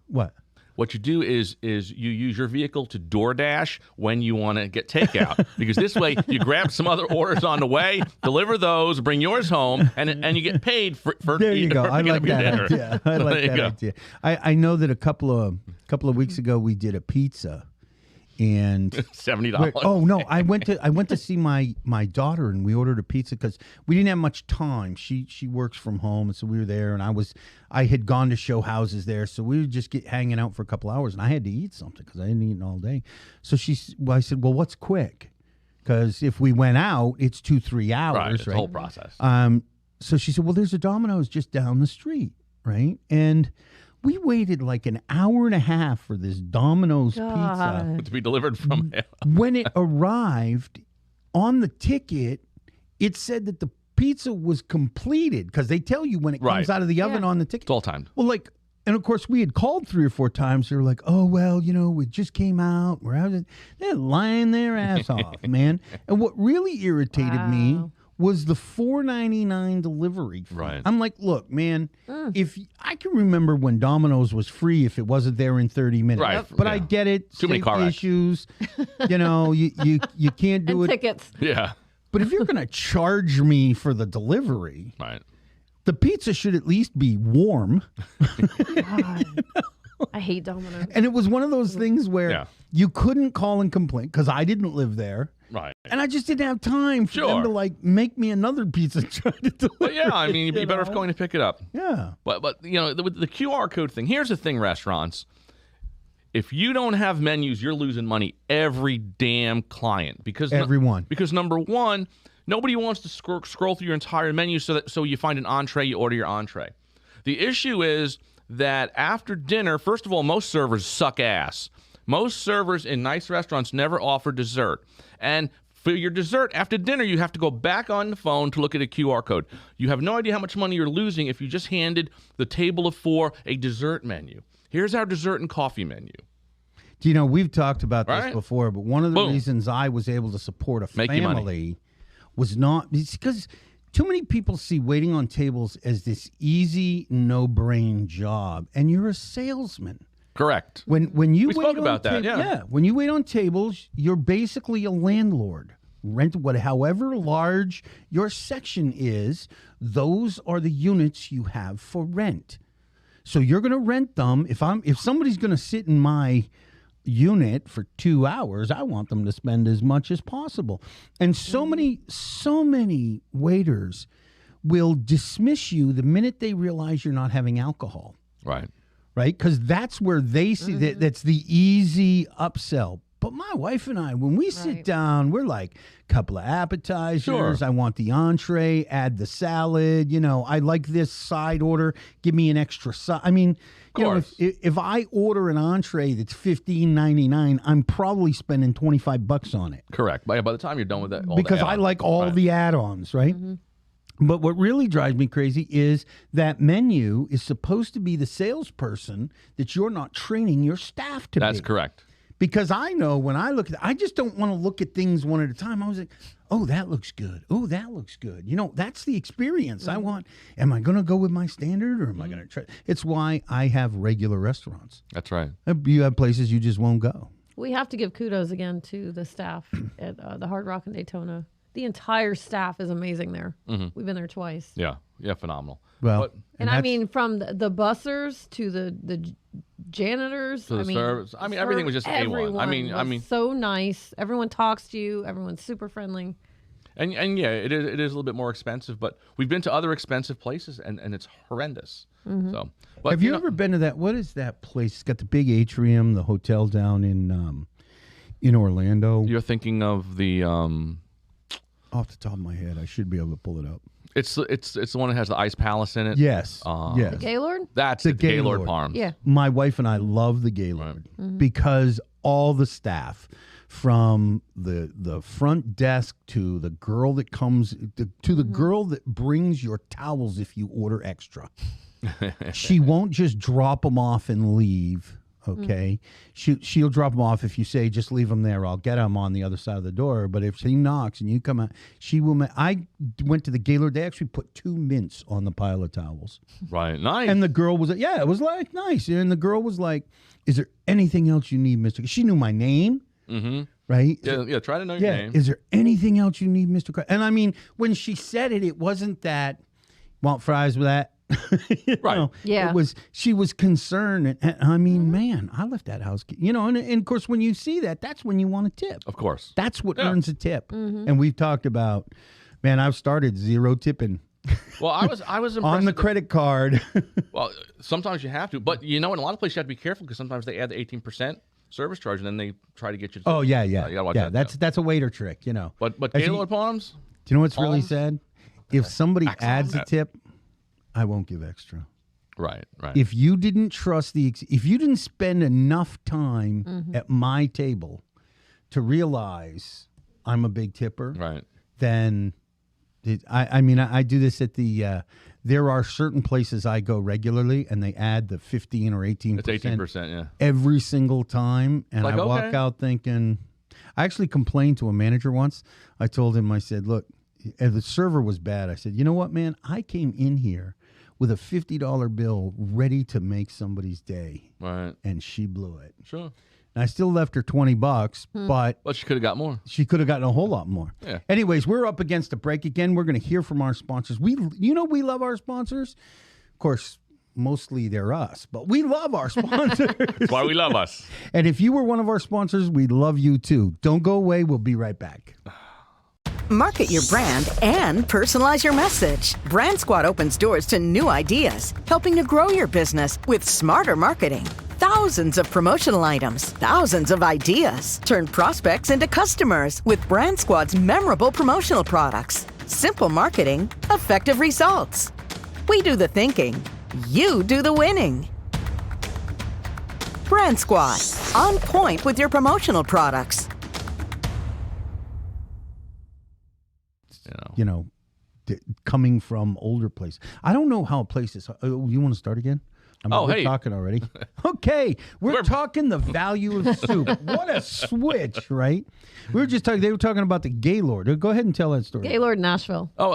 S3: what?
S1: What you do is you use your vehicle to DoorDash when you want to get takeout, because this way you grab some other orders on the way, deliver those, bring yours home, and you get paid for
S3: There you go.
S1: for
S3: I
S1: picking
S3: like
S1: up your
S3: that
S1: dinner.
S3: idea. I
S1: So
S3: like
S1: there you
S3: that
S1: go.
S3: idea. I know that a couple of weeks ago we did a pizza, and
S1: $70.
S3: oh no, I went to see my daughter, and we ordered a pizza because we didn't have much time. She works from home, and so we were there, and I had gone to show houses there, so we were just hanging out for a couple hours, and I had to eat something because I hadn't eaten all day. So I said, well, what's quick? Because if we went out, it's 2-3 hours,
S1: Right. It's
S3: right?
S1: the whole process.
S3: So she said, well, there's a Domino's just down the street, right? And we waited like an hour and a half for this Domino's pizza.
S1: To be delivered from
S3: When it arrived, on the ticket, it said that the pizza was completed because they tell you when it comes
S1: Right.
S3: out of the oven on the ticket.
S1: It's all timed.
S3: Well, and of course, we had called 3 or 4 times. They were like, oh, well, it just came out. We're out. They're lying their ass off, man. And what really irritated me was the $4.99 delivery fee.
S1: Right.
S3: I'm like, look, man, if I can remember when Domino's was free if it wasn't there in 30 minutes.
S1: Right.
S3: But
S1: Yeah.
S3: I get it.
S1: Too many car
S3: safety
S1: wrecks.
S3: issues. You can't do
S2: And
S3: it.
S2: tickets.
S1: Yeah.
S3: But if you're going to charge me for the delivery,
S1: Right.
S3: the pizza should at least be warm.
S2: God. I hate Domino's.
S3: And it was one of those things where
S1: Yeah.
S3: you couldn't call and complain because I didn't live there.
S1: Right.
S3: And I just didn't have time for them
S1: Sure.
S3: to make me another pizza and try to deliver.
S1: But yeah, I mean, you'd be better off
S3: know?
S1: going to pick it up.
S3: Yeah.
S1: But with the QR code thing, here's the thing, restaurants. If you don't have menus, you're losing money every damn client because
S3: Everyone.
S1: Because number one, nobody wants to scroll through your entire menu so you find an entree, you order your entree. The issue is that after dinner, first of all, most servers suck ass. Most servers in nice restaurants never offer dessert. And for your dessert after dinner, you have to go back on the phone to look at a QR code. You have no idea how much money you're losing if you just handed the table of 4 a dessert menu. Here's our dessert and coffee menu.
S3: Do you know, we've talked about this
S1: Right.
S3: before, but one of the
S1: Boom.
S3: reasons I was able to support a
S1: Make you money.
S3: family was it's because too many people see waiting on tables as this easy, no-brain job, and you're a salesman.
S1: Correct.
S3: When you
S1: We
S3: wait
S1: spoke
S3: on
S1: about that, yeah.
S3: when you wait on tables, you're basically a landlord. Rent however large your section is, those are the units you have for rent. So you're going to rent them. If somebody's going to sit in my unit for 2 hours, I want them to spend as much as possible. And so many waiters will dismiss you the minute they realize you're not having alcohol.
S1: Right.
S3: Right? Because that's where they see that's the easy upsell. But my wife and I, when we sit
S2: Right.
S3: down, we're like, couple of appetizers.
S1: Sure.
S3: I want the entree, add the salad. I like this side order. Give me an extra side. I mean,
S1: course.
S3: if I order an entree that's $15.99, I'm probably spending $25 on it.
S1: Correct. By the time you're done with that, all
S3: Because
S1: the
S3: I
S1: add-ons.
S3: like all
S1: Right.
S3: the add-ons, right? But what really drives me crazy is that menu is supposed to be the salesperson that you're not training your staff to be.
S1: That's correct.
S3: Because I know when I look at I just don't want to look at things one at a time. I was like, oh, that looks good. Oh, that looks good. That's the experience I want. Am I going to go with my standard or am I going to try? It's why I have regular restaurants.
S1: That's right.
S3: You have places you just won't go.
S2: We have to give kudos again to the staff at the Hard Rock in Daytona. The entire staff is amazing there. We've been there twice.
S1: Yeah. Yeah. Phenomenal.
S3: Well,
S1: But-
S2: And I
S3: that's-
S2: mean, from the bussers to the janitors,
S1: To the service. I mean, everything was just A1.
S2: everyone
S1: I mean-
S2: was so nice. Everyone talks to you. Everyone's super friendly.
S1: And yeah, it is a little bit more expensive, but we've been to other expensive places and it's horrendous. So, but
S3: have you ever been to that? What is that place? It's got the big atrium, the hotel down in Orlando.
S1: You're thinking of the
S3: Off the top of my head, I should be able to pull it up.
S1: it's the one that has the ice palace in it.
S3: Yes, yes.
S2: Gaylord?
S1: That's
S3: The
S1: the Gaylord
S3: Gaylord.
S1: Palms.
S2: Yeah.
S3: My wife and I love the Gaylord because all the staff, from the front desk to the girl that comes to the girl that brings your towels if you order extra, she won't just drop them off and leave. Okay, she'll drop them off if you say just leave them there. I'll get them on the other side of the door. But if she knocks and you come out, she will. I went to the Gaylord. They actually put 2 mints on the pile of towels.
S1: Right. Nice.
S3: And the girl was, it was like nice. And the girl was like, "Is there anything else you need, Mister?" She knew my name, right?
S1: yeah. Try to know your name.
S3: Is there anything else you need, Mister? And I mean, when she said it, it wasn't that want fries with that.
S1: Right.
S3: know,
S2: Yeah.
S3: It was. She was concerned, and I mean, man, I left that house. And of course, when you see that, that's when you want a tip.
S1: Of course.
S3: That's what earns a tip. And we've talked about, man, I've started zero tipping.
S1: Well, I was impressed
S3: On the
S1: with
S3: credit card.
S1: Well, sometimes you have to, but in a lot of places you have to be careful because sometimes they add the 18% service charge and then they try to get you. To,
S3: Oh yeah.
S1: you gotta watch that,
S3: That's a waiter trick,
S1: But
S3: As you-
S1: Gaylord Palms,
S3: Do you know what's really
S1: Palms?
S3: sad? If somebody
S1: Max on
S3: adds a
S1: that.
S3: tip, I won't give extra.
S1: right.
S3: If you didn't trust if you didn't spend enough time at my table to realize I'm a big tipper,
S1: Right.
S3: then I do this at the. There are certain places I go regularly, and they add the 15 or 18%.
S1: It's 18%. Yeah.
S3: Every single time, and
S1: Like,
S3: I walk
S1: okay.
S3: out thinking. I actually complained to a manager once. I told him, I said, "Look, and the server was bad." I said, "You know what, man? I came in here with a $50 bill ready to make somebody's day,
S1: Right.
S3: and she blew it.
S1: Sure.
S3: And I still left her $20, but
S1: But she could have got more.
S3: she could have gotten a whole lot more."
S1: Yeah.
S3: Anyways, we're up against a break again. We're going to hear from our sponsors. We love our sponsors. Of course, mostly they're us, but we love our sponsors.
S1: That's why we love us.
S3: And if you were one of our sponsors, we love you too. Don't go away. We'll be right back.
S4: Market your brand and personalize your message. Brand Squad opens doors to new ideas, helping to grow your business with smarter marketing. Thousands of promotional items, thousands of ideas. Turn prospects into customers with Brand Squad's memorable promotional products. Simple marketing, effective results. We do the thinking. You do the winning. Brand Squad, on point with your promotional products.
S3: Coming from older places. I don't know how a place is. You want to start again? We're
S1: hey.
S3: talking already. Okay, we're talking the value of soup. What a switch, right? We were just talking. They were talking about the Gaylord. Go ahead and tell that story.
S2: Gaylord, Nashville.
S1: Oh,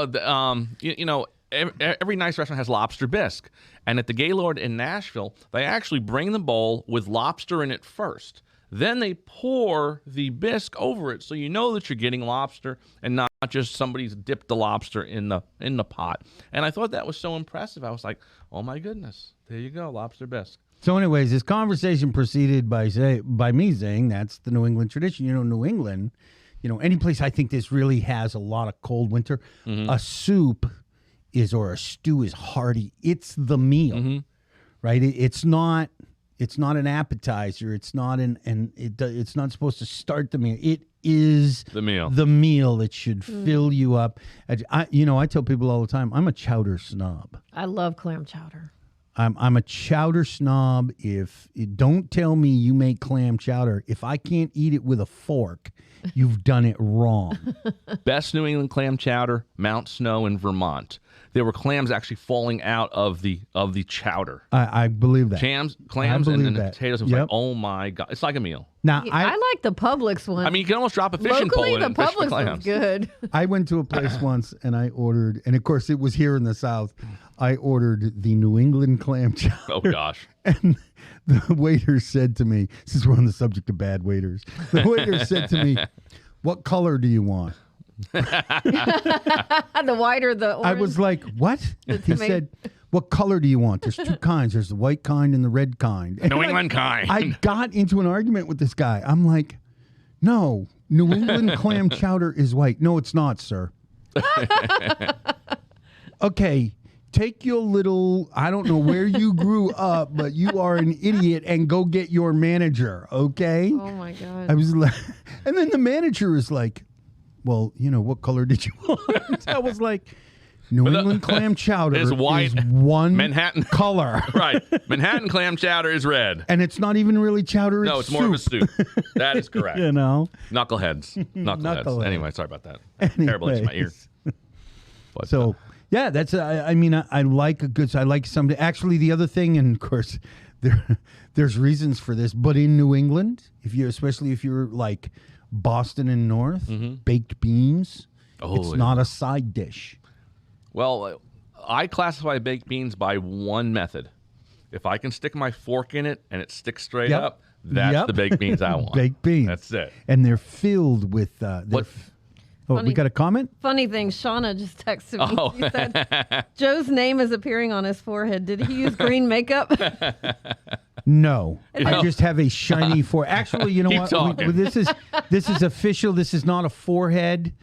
S1: every nice restaurant has lobster bisque. And at the Gaylord in Nashville, they actually bring the bowl with lobster in it first. Then they pour the bisque over it, so you know that you're getting lobster and not just somebody's dipped the lobster in the pot. And I thought that was so impressive. I was like, oh my goodness, there you go, lobster bisque.
S3: So, anyways, this conversation proceeded by me saying that's the New England tradition. New England, any place I think this really has a lot of cold winter, a soup or a stew is hearty. It's the meal, right? It's not an appetizer. It's not it's not supposed to start the meal. It is
S1: The meal.
S3: The meal that should fill you up. I tell people all the time, I'm a chowder snob.
S2: I love clam chowder.
S3: I'm a chowder snob. Don't tell me you make clam chowder. If I can't eat it with a fork, you've done it wrong.
S1: Best New England clam chowder, Mount Snow in Vermont. There were clams actually falling out of the chowder.
S3: I believe that.
S1: Clams,
S3: I
S1: and
S3: believe
S1: then the
S3: that.
S1: potatoes. It was
S3: Yep.
S1: like, oh my God. It's like a meal.
S3: Now,
S2: I like the Publix one.
S1: I mean, you can almost drop a fishing pole
S2: Locally,
S1: in
S2: the
S1: it and fish for
S2: Publix was
S1: clams.
S2: good.
S3: I went to a place once and I ordered, and of course it was here in the South. I ordered the New England clam chowder.
S1: Oh, gosh.
S3: And the waiter said to me, since we're on the subject of bad waiters, the waiter said to me, "What color do you want?"
S2: The whiter, the orange.
S3: I was like, "What?" He
S2: tomato-
S3: said, "What color do you want?" There's two kinds. There's the white kind and the red kind. And
S1: New England kind.
S3: I got into an argument with this guy. I'm like, "No, New England clam chowder is white." "No, it's not, sir." Okay, take your little, I don't know where you grew up, but you are an idiot, and go get your manager, okay?
S2: Oh my God.
S3: I was like, and then the manager is like, well, what color did you want? I was like, New England clam chowder
S1: is white,
S3: is one
S1: Manhattan
S3: color.
S1: Right. Manhattan clam chowder is red.
S3: And it's not even really chowder.
S1: No, it's more of a soup. That is correct. Knuckleheads. Knuckleheads. Anyway, sorry about that. Terrible itch in my ear. But,
S3: So, yeah, that's, I like a good, I like something. Actually, the other thing, and of course, there's reasons for this, but in New England, especially if you're like Boston and North, baked beans, it's not a side dish.
S1: Well, I classify baked beans by one method. If I can stick my fork in it and it sticks straight up, that's the baked beans I want.
S3: Baked beans.
S1: That's it.
S3: And they're filled with... we got a comment?
S2: Funny thing, Shauna just texted me. She said, Joe's name is appearing on his forehead. Did he use green makeup?
S3: No. I just have a shiny forehead. Actually, you know
S1: Keep
S3: what?
S1: talking.
S3: This is official. This is not a 4-head.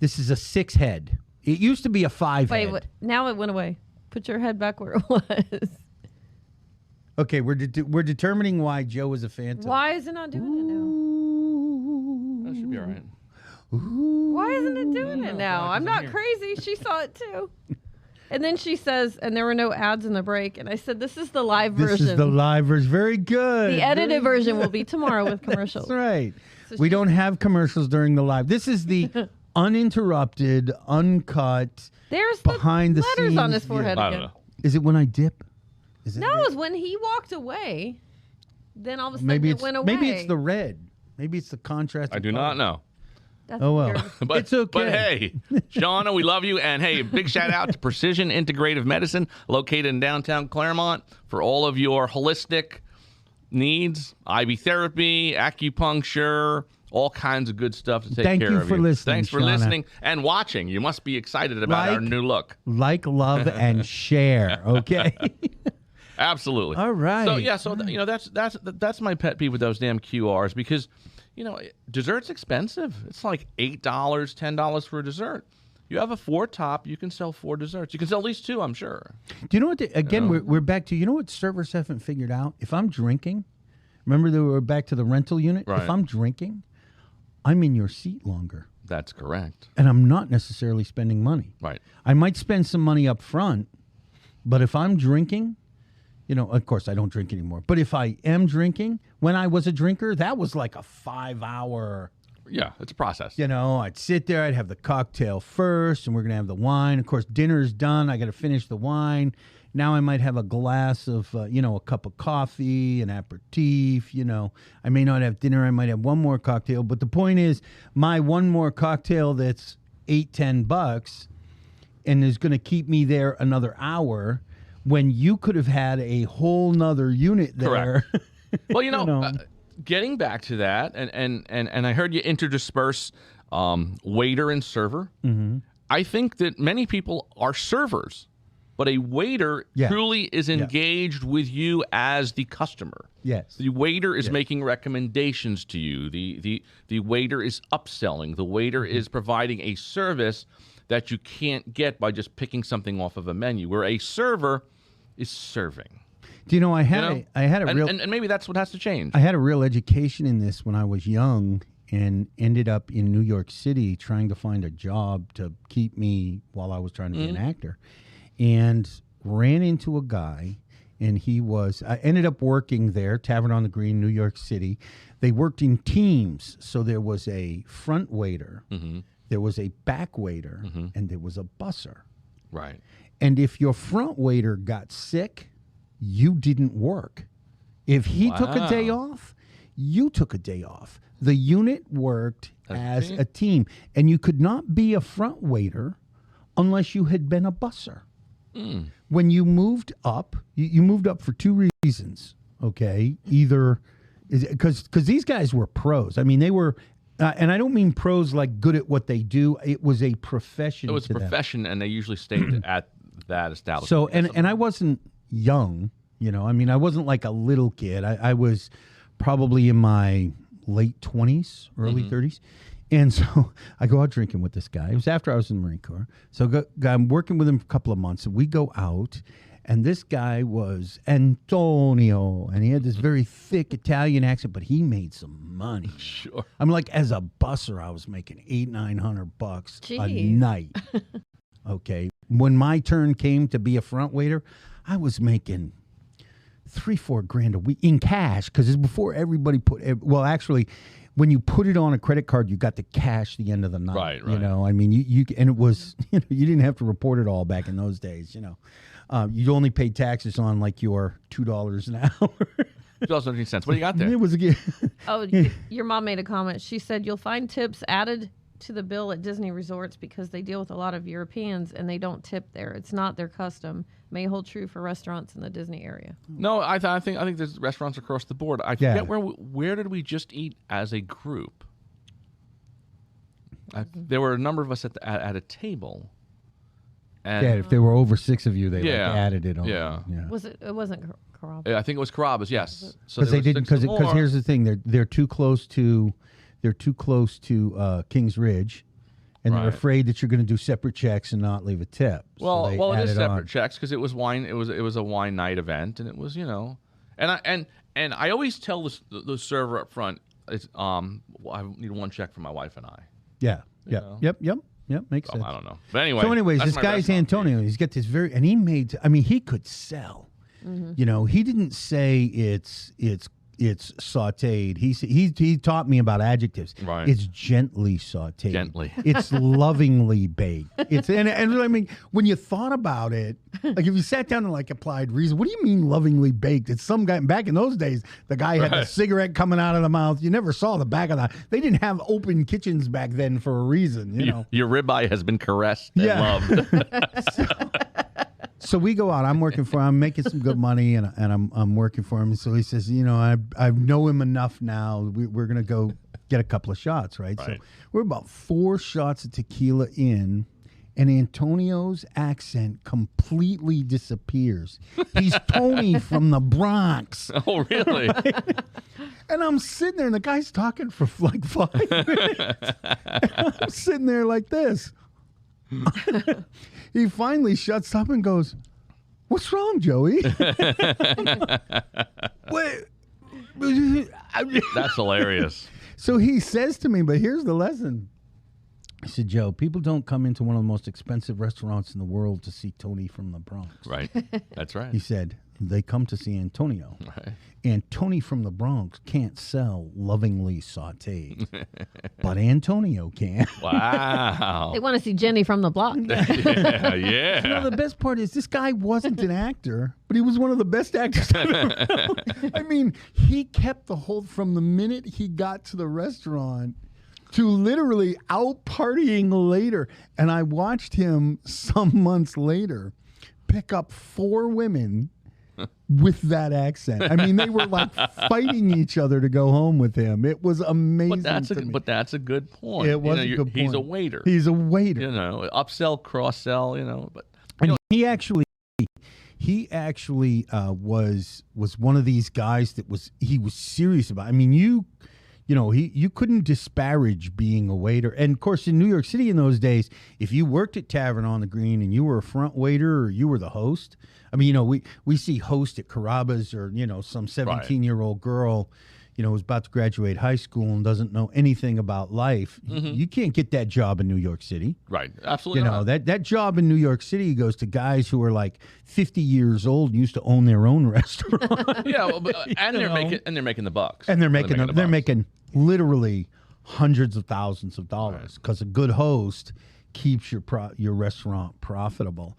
S3: This is a 6-head. It used to be a 5-head.
S2: Wait, now it went away. Put your head back where it was.
S3: Okay, we're determining why Joe is a phantom.
S2: Why is it not doing it now?
S1: That should be all right.
S2: Why isn't it doing it now? I'm not crazy. She saw it too. And then she says, and there were no ads in the break. And I said, this is the live version.
S3: This is the live version. Very good.
S2: The edited version will be tomorrow with commercials.
S3: That's right.
S2: So
S3: we don't have commercials during the live. This is the uninterrupted, uncut,
S2: There's
S3: behind the
S2: letters
S3: scenes.
S2: on his forehead
S1: I don't
S2: again.
S1: know.
S3: Is it when I dip? Is it
S2: No, it was when he walked away. Then all of a sudden
S3: maybe
S2: it went away.
S3: Maybe it's the red. Maybe it's the contrast.
S1: I do not know.
S2: That's
S3: Oh, well.
S2: weird.
S1: But,
S3: It's okay.
S1: But hey, Shauna, we love you. And hey, big shout out to Precision Integrative Medicine located in downtown Claremont for all of your holistic needs, IV therapy, acupuncture, all kinds of good stuff to take
S3: Thank
S1: care
S3: you
S1: of
S3: for
S1: you.
S3: listening,
S1: Thanks for
S3: Shauna.
S1: listening and watching. You must be excited about our new look.
S3: Like, love, and share. Okay.
S1: Absolutely.
S3: All right.
S1: So yeah, that's my pet peeve with those damn QRs because, dessert's expensive. It's like $8, $10 for a dessert. You have a 4-top, you can sell 4 desserts. You can sell at least 2, I'm sure.
S3: Do you know what? We're back to, what servers haven't figured out? If I'm drinking, remember that we were back to the rental unit?
S1: Right.
S3: If I'm drinking, I'm in your seat longer.
S1: That's correct.
S3: And I'm not necessarily spending money.
S1: Right.
S3: I might spend some money up front, but if I'm drinking, of course I don't drink anymore. But if I am drinking, when I was a drinker, that was like a 5-hour.
S1: Yeah, it's a process.
S3: I'd sit there, I'd have the cocktail first, and we're going to have the wine. Of course, dinner's done. I got to finish the wine. Now I might have a glass of, a cup of coffee, an aperitif. I may not have dinner. I might have one more cocktail. But the point is, my one more cocktail that's $8-10 and is going to keep me there another hour when you could have had a whole nother unit there.
S1: Correct. Well, getting back to that, and I heard you interdisperse waiter and server. Mm-hmm. I think that many people are servers, but a waiter truly is engaged with you as the customer.
S3: Yes.
S1: The waiter is making recommendations to you. The waiter is upselling. The waiter is providing a service that you can't get by just picking something off of a menu, where a server is serving.
S3: Do you know, I had a real...
S1: And maybe that's what has to change.
S3: I had a real education in this when I was young and ended up in New York City trying to find a job to keep me while I was trying to be an actor. And ran into a guy, and I ended up working there, Tavern on the Green, New York City. They worked in teams, so there was a front waiter, there was a back waiter, and there was a busser.
S1: Right.
S3: And if your front waiter got sick, you didn't work. If he took a day off, you took a day off. The unit worked as a team. And you could not be a front waiter unless you had been a busser. Mm. When you moved up, you moved up for 2 reasons, okay? Either, because these guys were pros. I mean, they were, and I don't mean pros like good at what they do. It was a profession.
S1: It was a profession, and they usually stayed at that establishment.
S3: So, and I wasn't young, I wasn't like a little kid. I was probably in my late 20s, early 30s. And so I go out drinking with this guy. It was after I was in the Marine Corps. So I'm working with him for a couple of months. And we go out, and this guy was Antonio, and he had this very thick Italian accent, but he made some money.
S1: Sure.
S3: I'm like, as a busser, I was making $800-900 a
S2: Jeez.
S3: night. Okay. When my turn came to be a front waiter, I was making $3-4 grand a week in cash, because it's before everybody well, actually, when you put it on a credit card, you got the cash the end of the night.
S1: Right.
S3: You know, I mean, you and it was, you didn't have to report it all back in those days. You only paid taxes on like your $2 an hour.
S1: $2.17. What do you got there?
S3: It was
S2: Oh, your mom made a comment. She said you'll find tips added to the bill at Disney resorts because they deal with a lot of Europeans and they don't tip there. It's not their custom. May hold true for restaurants in the Disney area.
S1: No, I think there's restaurants across the board. I forget where did we just eat as a group? There were a number of us at a table. And
S3: if there were over 6 of you, they added it on.
S1: Yeah.
S2: Was it? It wasn't Carrabba's.
S1: I think it was Carrabba's. Yes.
S3: Because they didn't. Because here's the thing: they're too close to Kings Ridge, and they're afraid that you're going to do separate checks and not leave a tip.
S1: Well,
S3: so
S1: it is separate checks because it was wine. It was a wine night event, and it was and I always tell the server up front, it's I need one check for my wife and I.
S3: Yeah.
S1: You
S3: Yep.
S1: know?
S3: Yep. Makes sense.
S1: I don't know, but anyway.
S3: So, anyways,
S1: that's
S3: this
S1: my
S3: guy's
S1: restaurant
S3: Antonio.
S1: piece.
S3: He's got this and he made. I mean, he could sell. Mm-hmm. He didn't say it's sautéed. He taught me about adjectives.
S1: Right.
S3: It's gently sautéed.
S1: Gently.
S3: It's lovingly baked. It's and I mean, when you thought about it, like if you sat down and like applied reason, what do you mean lovingly baked? It's some guy back in those days. The guy had the cigarette coming out of the mouth. You never saw the back of that. They didn't have open kitchens back then for a reason. You know,
S1: your ribeye has been caressed and loved.
S3: So we go out. I'm making some good money, and I'm working for him. So he says, I know him enough now. We're gonna go get a couple of shots, right? So we're about 4 shots of tequila in, and Antonio's accent completely disappears. He's Tony from the Bronx.
S1: Oh, really?
S3: And I'm sitting there, and the guy's talking for like 5 minutes. I'm sitting there like this. He finally shuts up and goes, "What's wrong, Joey?" Wait.
S1: That's hilarious.
S3: So he says to me, but here's the lesson. He said, "Joe, people don't come into one of the most expensive restaurants in the world to see Tony from the Bronx."
S1: Right. That's right.
S3: He said, "They come to see Antonio."
S1: Right.
S3: And Tony from the Bronx can't sell lovingly sautéed, but Antonio can.
S1: Wow.
S2: They want to see Jenny from the block.
S1: Yeah.
S3: The best part is this guy wasn't an actor, but he was one of the best actors I've ever known. I mean, he kept the whole from the minute he got to the restaurant to literally out partying later. And I watched him some months later pick up 4 women with that accent. I mean, they were like fighting each other to go home with him. It was amazing.
S1: But that's a good point.
S3: It was a good point.
S1: He's a waiter.
S3: He's a waiter.
S1: Upsell, cross sell. But
S3: he actually was one of these guys that was serious about. I mean, you couldn't disparage being a waiter. And of course, in New York City in those days, if you worked at Tavern on the Green and you were a front waiter or you were the host, I mean, we see host at Carrabba's or, some 17-year-old girl, who's about to graduate high school and doesn't know anything about life. Mm-hmm. You can't get that job in New York City.
S1: Right. Absolutely not.
S3: That job in New York City goes to guys who are like 50 years old and used to own their own restaurant.
S1: Yeah, and they're making the bucks.
S3: And they're making literally hundreds of thousands of dollars because a good host keeps your restaurant profitable.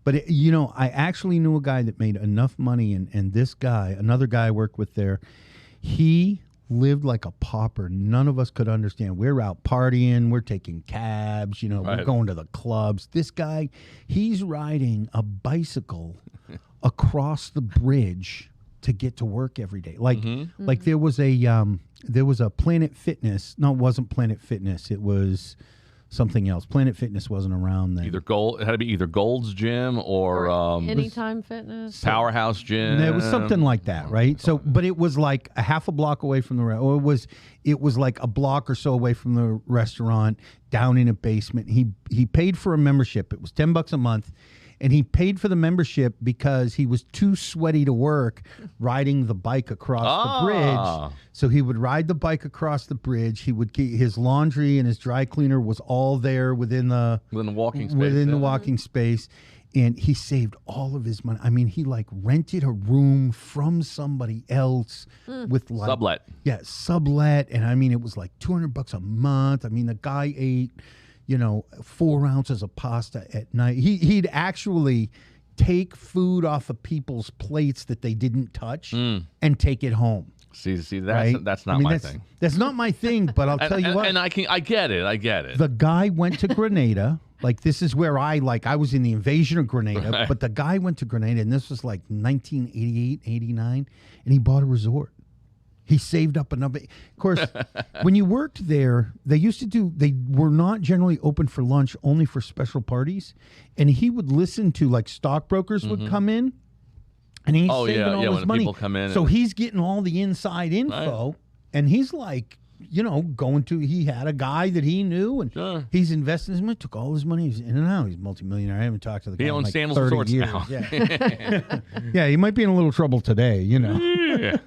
S3: But I actually knew a guy that made enough money, and this guy, another guy I worked with there, he lived like a pauper. None of us could understand. We're out partying, we're taking cabs, we're going to the clubs. This guy, he's riding a bicycle across the bridge to get to work every day. Like there was a Planet Fitness. No, it wasn't Planet Fitness. It was something else. Planet Fitness wasn't around then.
S1: It had to be either Gold's Gym or
S2: Anytime Fitness.
S1: Powerhouse Gym.
S3: It was something like that, right? So, but it was like a half a block away from the or it was like a block or so away from the restaurant, down in a basement. He paid for a membership. It was $10 a month, and he paid for the membership because he was too sweaty to work riding the bike across the bridge. So he would ride the bike across the bridge. He would keep his laundry and his dry cleaner was all there within the walking space. And he saved all of his money. I mean, he like rented a room from somebody else with like
S1: sublet.
S3: Yeah, sublet. And I mean, it was like $200 a month. I mean, the guy ate, 4 ounces of pasta at night. He'd actually take food off of people's plates that they didn't touch and take it home.
S1: See, that's not my thing.
S3: That's not my thing, but I'll tell you what.
S1: And I get it.
S3: The guy went to Grenada. Like, this is where I was in the invasion of Grenada,
S1: Right.
S3: but the guy went to Grenada, and this was like 1988, 89, and he bought a resort. He saved up enough. Of course, when you worked there, they were not generally open for lunch, only for special parties. And he would listen to, like, stockbrokers would come in, and he's saving all his
S1: when
S3: money.
S1: people come in
S3: So he's getting all the inside info,
S1: Right.
S3: and he's like, he had a guy that he knew, and
S1: Sure.
S3: he's invested his money, took all his money, he's in and out. He's a multimillionaire. I haven't talked to the guy
S1: He
S3: in
S1: owns
S3: like
S1: Samuel's
S3: 30
S1: Resorts
S3: years.
S1: now.
S3: Yeah. Yeah, he might be in a little trouble today,
S1: Yeah.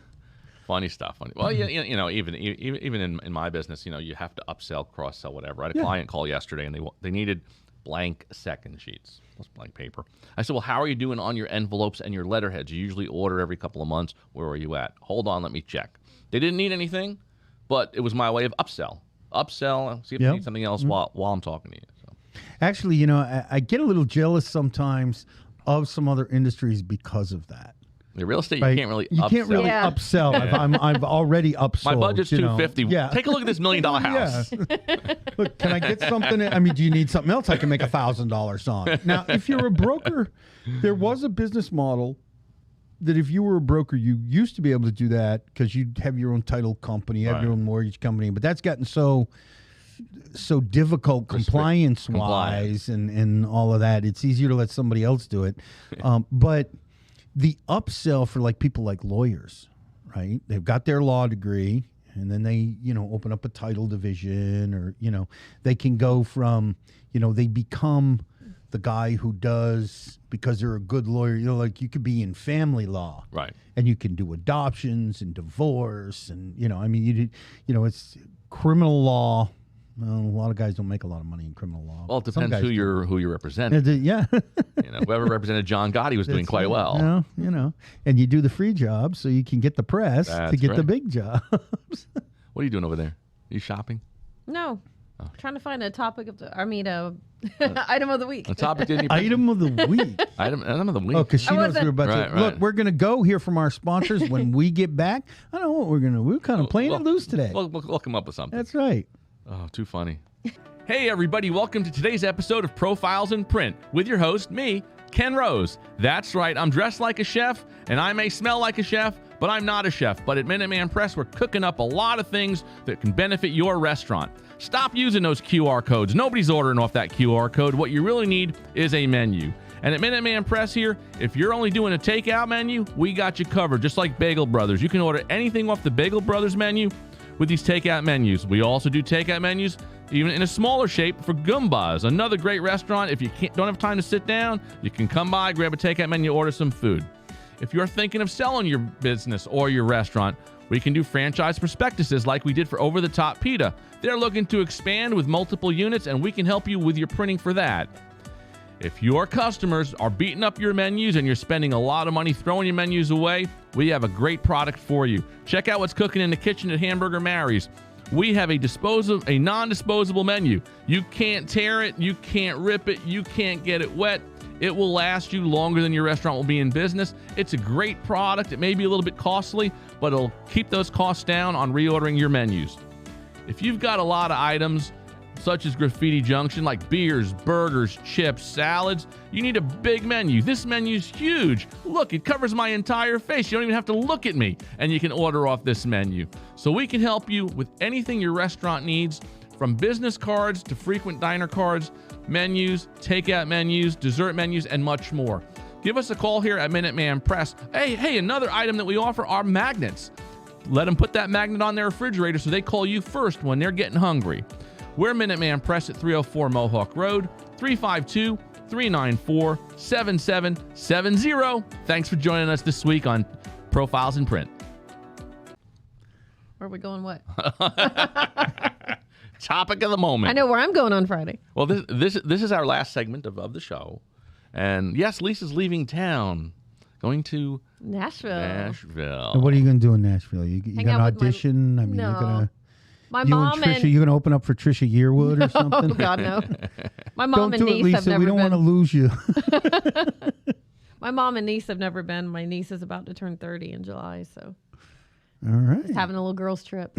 S1: Funny stuff. Well, even in my business, you have to upsell, cross sell, whatever. I had a client call yesterday, and they needed blank second sheets, just blank paper. I said, well, how are you doing on your envelopes and your letterheads? You usually order every couple of months. Where are you at? Hold on, let me check. They didn't need anything, but it was my way of upsell, see if they need something else while I'm talking to you. So.
S3: Actually, I get a little jealous sometimes of some other industries because of that.
S1: The real estate,
S3: Right?
S1: you can't really upsell.
S2: Yeah.
S3: upsell. I've already upsold.
S1: My budget's $250.
S3: Yeah.
S1: Take a look at this $1 million house.
S3: Yeah. Look, can I get something? I mean, do you need something else I can make $1,000 on? Now, if you're a broker, there was a business model that if you were a broker, you used to be able to do that because you'd have your own title company, you have your own mortgage company, but that's gotten so difficult compliance-wise and all of that. It's easier to let somebody else do it. But the upsell for like people like lawyers, right? They've got their law degree, and then they, open up a title division, or, they can go from, they become the guy who does, because they're a good lawyer, like you could be in family law.
S1: Right.
S3: And you can do adoptions and divorce and, it's criminal law. Well, a lot of guys don't make a lot of money in criminal law.
S1: Well, it depends who you're representing.
S3: Yeah.
S1: Whoever represented John Gotti was doing quite well.
S3: And you do the free job so you can get the press to get the big jobs.
S1: What are you doing over there? Are you shopping?
S2: No. Trying to find a topic item of the week.
S1: A topic didn't
S3: Item of the week.
S1: Item of the week.
S3: Oh, because she knows we're about to.
S1: Right.
S3: Look, we're going to go hear from our sponsors when we get back. I don't know what we're going to. We're kind of playing it loose today.
S1: We'll come up with something.
S3: That's right.
S1: Oh, too funny. Hey, everybody. Welcome to today's episode of Profiles in Print with your host, me, Ken Rose. That's right. I'm dressed like a chef, and I may smell like a chef, but I'm not a chef. But at Minute Man Press, we're cooking up a lot of things that can benefit your restaurant. Stop using those QR codes. Nobody's ordering off that QR code. What you really need is a menu. And at Minute Man Press here, if you're only doing a takeout menu, we got you covered, just like Bagel Brothers. You can order anything off the Bagel Brothers menu with these takeout menus. We also do takeout menus even in a smaller shape for Goombas, another great restaurant. If you don't have time to sit down, you can come by, grab a takeout menu, order some food. If you're thinking of selling your business or your restaurant, we can do franchise prospectuses like we did for Over the Top Pita. They're looking to expand with multiple units, and we can help you with your printing for that. If your customers are beating up your menus and you're spending a lot of money throwing your menus away, we have a great product for you. Check out what's cooking in the kitchen at Hamburger Mary's. We have a non-disposable menu. You can't tear it, you can't rip it, you can't get it wet. It will last you longer than your restaurant will be in business. It's a great product. It may be a little bit costly, but it'll keep those costs down on reordering your menus. If you've got a lot of items, such as Graffiti Junction, like beers, burgers, chips, salads, you need a big menu. This menu's huge. Look, it covers my entire face. You don't even have to look at me, and you can order off this menu. So we can help you with anything your restaurant needs. from business cards to frequent diner cards, menus, takeout menus, dessert menus, and much more. Give us a call here at Minuteman Press. Hey, another item that we offer are magnets. Let them put that magnet on their refrigerator so they call you first when they're getting hungry. We're Minuteman Press at 304 Mohawk Road, 352-394-7770. Thanks for joining us this week on Profiles in Print.
S2: Where are we going? What?
S1: Topic of the moment.
S2: I know where I'm going on Friday.
S1: Well, this is our last segment of the show. And yes, Lisa's leaving town, going to
S2: Nashville.
S3: And what are you going to do in Nashville? You
S2: Hang
S3: got an
S2: out with
S3: audition? I mean,
S2: No.
S3: you're going to...
S2: My
S3: You
S2: mom
S3: and Trisha, you going to open up for Trisha Yearwood or something?
S2: Oh God, no. My
S3: Don't
S2: mom and
S3: do it,
S2: niece
S3: Lisa.
S2: have never
S3: We don't
S2: been.
S3: want to lose you.
S2: My mom and niece have never been. My niece is about to turn 30 in July, so
S3: All right.
S2: just having a little girls trip.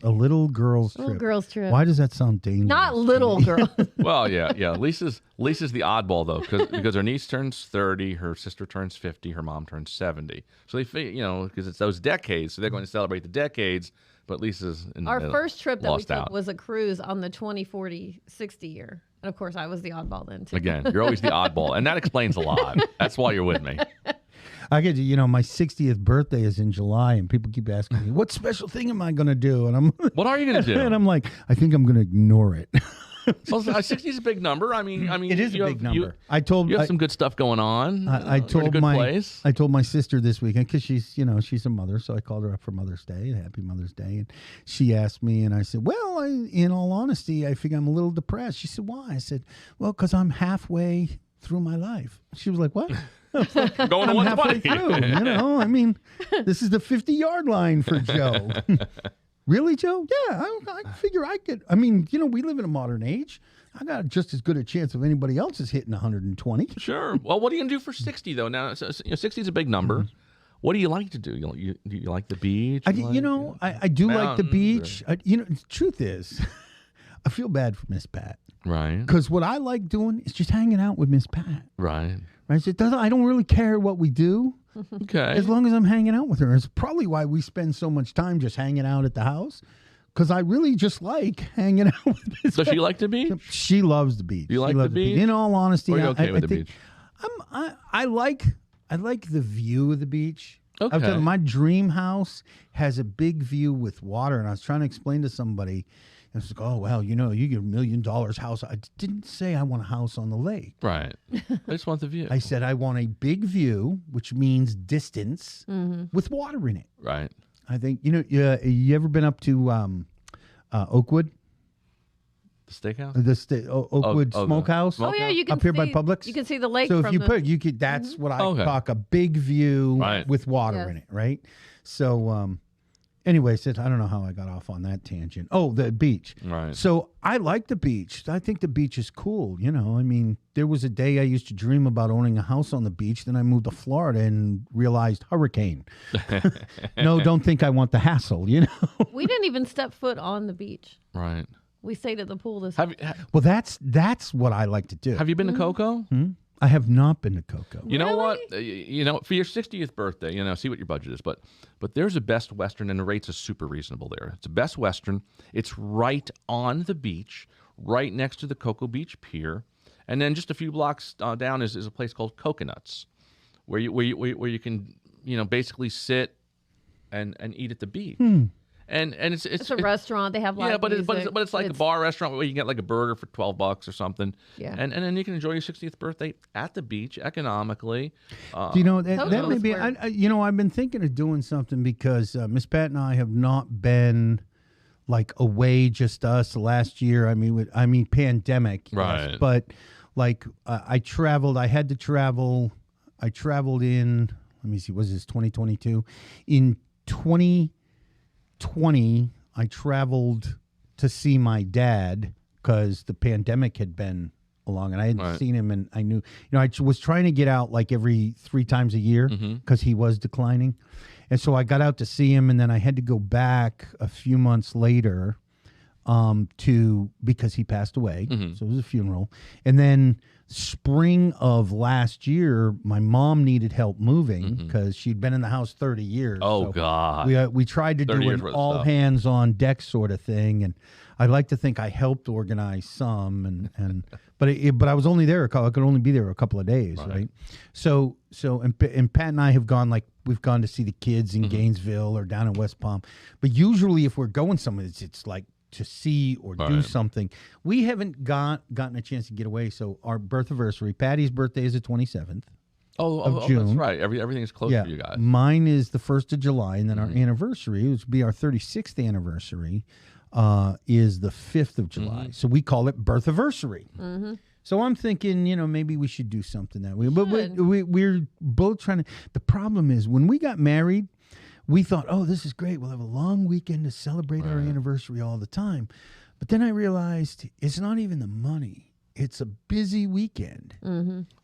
S3: A little girl's trip.
S2: Little girls trip.
S3: Why does that sound dangerous?
S2: Not little girls.
S1: Well, yeah. Lisa's the oddball though, because her niece turns 30, her sister turns 50, her mom turns 70. So they, because it's those decades, so they're going to celebrate the decades. But Lisa's in
S2: Our
S1: the middle,
S2: first trip that we
S1: lost
S2: took
S1: out.
S2: was a cruise on the 2040 60 year. And of course, I was the oddball then too.
S1: Again, you're always the oddball, and that explains a lot. That's why you're with me.
S3: I get my 60th birthday is in July, and people keep asking me, what special thing am I going to do? And I'm
S1: What are you going to do?
S3: and I'm like, I think I'm going to ignore it.
S1: Well, 60 is a big number. I mean,
S3: It is a
S1: you
S3: big
S1: have-
S3: number. You
S1: have some good stuff going on.
S3: I
S1: You're in a
S3: told
S1: good
S3: my
S1: place.
S3: I told my sister this weekend because she's a mother, so I called her up for Mother's Day. Happy Mother's Day, and she asked me, and I said, "Well, in all honesty, I think I'm a little depressed." She said, "Why?" I said, "Well, because I'm halfway through my life." She was like, "What?"
S1: Going to
S3: I'm halfway
S1: 120.
S3: through. I mean, this is the 50-yard line for Joe. Really, Joe? Yeah, I figure I could. I mean, we live in a modern age. I got just as good a chance of anybody else is hitting 120.
S1: Sure. Well, what are you going to do for 60 though? Now, 60 is a big number.
S3: Mm-hmm.
S1: What do you like to do? Do you like the beach?
S3: I do like the
S1: mountains,
S3: beach. The truth is, I feel bad for Miss Pat
S1: Right.
S3: because what I like doing is just hanging out with Miss Pat.
S1: Right.
S3: Right? So I don't really care what we do
S1: Okay.
S3: as long as I'm hanging out with her. It's probably why we spend so much time just hanging out at the house because I really just like hanging out with Miss
S1: Does
S3: Pat.
S1: she like the beach?
S3: She loves the beach.
S1: You
S3: She
S1: like the
S3: loves
S1: beach?
S3: In all honesty,
S1: Or are you okay with the
S3: think
S1: beach?
S3: I like the view of the beach.
S1: Okay.
S3: I'm telling you, my dream house has a big view with water, and I was trying to explain to somebody, and it's like, oh well, you get $1 million house. I didn't say I want a house on the lake.
S1: Right. I just want the view.
S3: I said I want a big view, which means distance with water in it.
S1: Right.
S3: I think you ever been up to Oakwood,
S1: The steakhouse?
S3: the Oakwood
S1: the
S3: Smokehouse?
S2: Oh yeah, you can
S3: Up here by
S2: see,
S3: Publix?
S2: You can see the lake.
S3: So if
S2: from
S3: you
S2: the,
S3: put, you could. That's what I
S1: Okay.
S3: talk, a big view
S1: Right.
S3: with water
S2: Yes.
S3: in it, right? So, anyway, I don't know how I got off on that tangent. Oh, the beach.
S1: Right.
S3: So I like the beach. I think the beach is cool. I mean, there was a day I used to dream about owning a house on the beach. Then I moved to Florida and realized hurricane. No, don't think I want the hassle.
S2: we didn't even step foot on the beach.
S1: Right.
S2: We stayed at the pool this.
S3: Well, that's what I like to do.
S1: Have you been to Cocoa?
S3: I have not been to Cocoa.
S1: You know what? For your 60th birthday, see what your budget is. But there's a Best Western, and the rates are super reasonable there. It's a Best Western. It's right on the beach, right next to the Cocoa Beach Pier, and then just a few blocks down is a place called Coconuts, where you can basically sit and eat at the beach. And
S2: It's a restaurant. They have live
S1: but
S2: music.
S1: it's like a bar restaurant where you can get like a burger for $12 or something.
S2: Yeah.
S1: And then you can enjoy your 60th birthday at the beach economically.
S3: Do you know that
S2: Cocoa
S3: may
S2: is
S3: be?
S2: where-
S3: I've been thinking of doing something because Miss Pat and I have not been like away just us last year. I mean, pandemic, yes,
S1: Right.
S3: but like I traveled. I had to travel. I traveled in. Let me see. Was this 2022? In 2020, I traveled to see my dad because the pandemic had been along, and I hadn't
S1: Right.
S3: seen him, and I knew, I was trying to get out like every 3 times a year because he was declining, and so I got out to see him, and then I had to go back a few months later because he passed away.
S1: Mm-hmm.
S3: So it was a funeral. And then spring of last year, my mom needed help moving because she'd been in the house 30 years.
S1: Oh,
S3: So
S1: God.
S3: we tried to
S1: 30
S3: do
S1: years
S3: an
S1: worth of
S3: all
S1: stuff.
S3: hands on deck sort of thing, and I'd like to think I helped organize some, but I was only there. I could only be there a couple of days, right? So and Pat and I have gone, like, we've gone to see the kids in Gainesville or down in West Palm, but usually if we're going somewhere, it's like to see or do something. We haven't gotten a chance to get away. So our birth anniversary, Patty's birthday is the 27th.
S1: Oh,
S3: June.
S1: that's right. Everything is close for you guys.
S3: Mine is the 1st of July, and then our anniversary, which would be our 36th anniversary, is the 5th of July. So we call it birth anniversary. So I'm thinking, maybe we should do something that way. But we're both trying to. The problem is, when we got married, we thought, oh, this is great. We'll have a long weekend to celebrate our anniversary all the time. But then I realized it's not even the money. It's a busy weekend.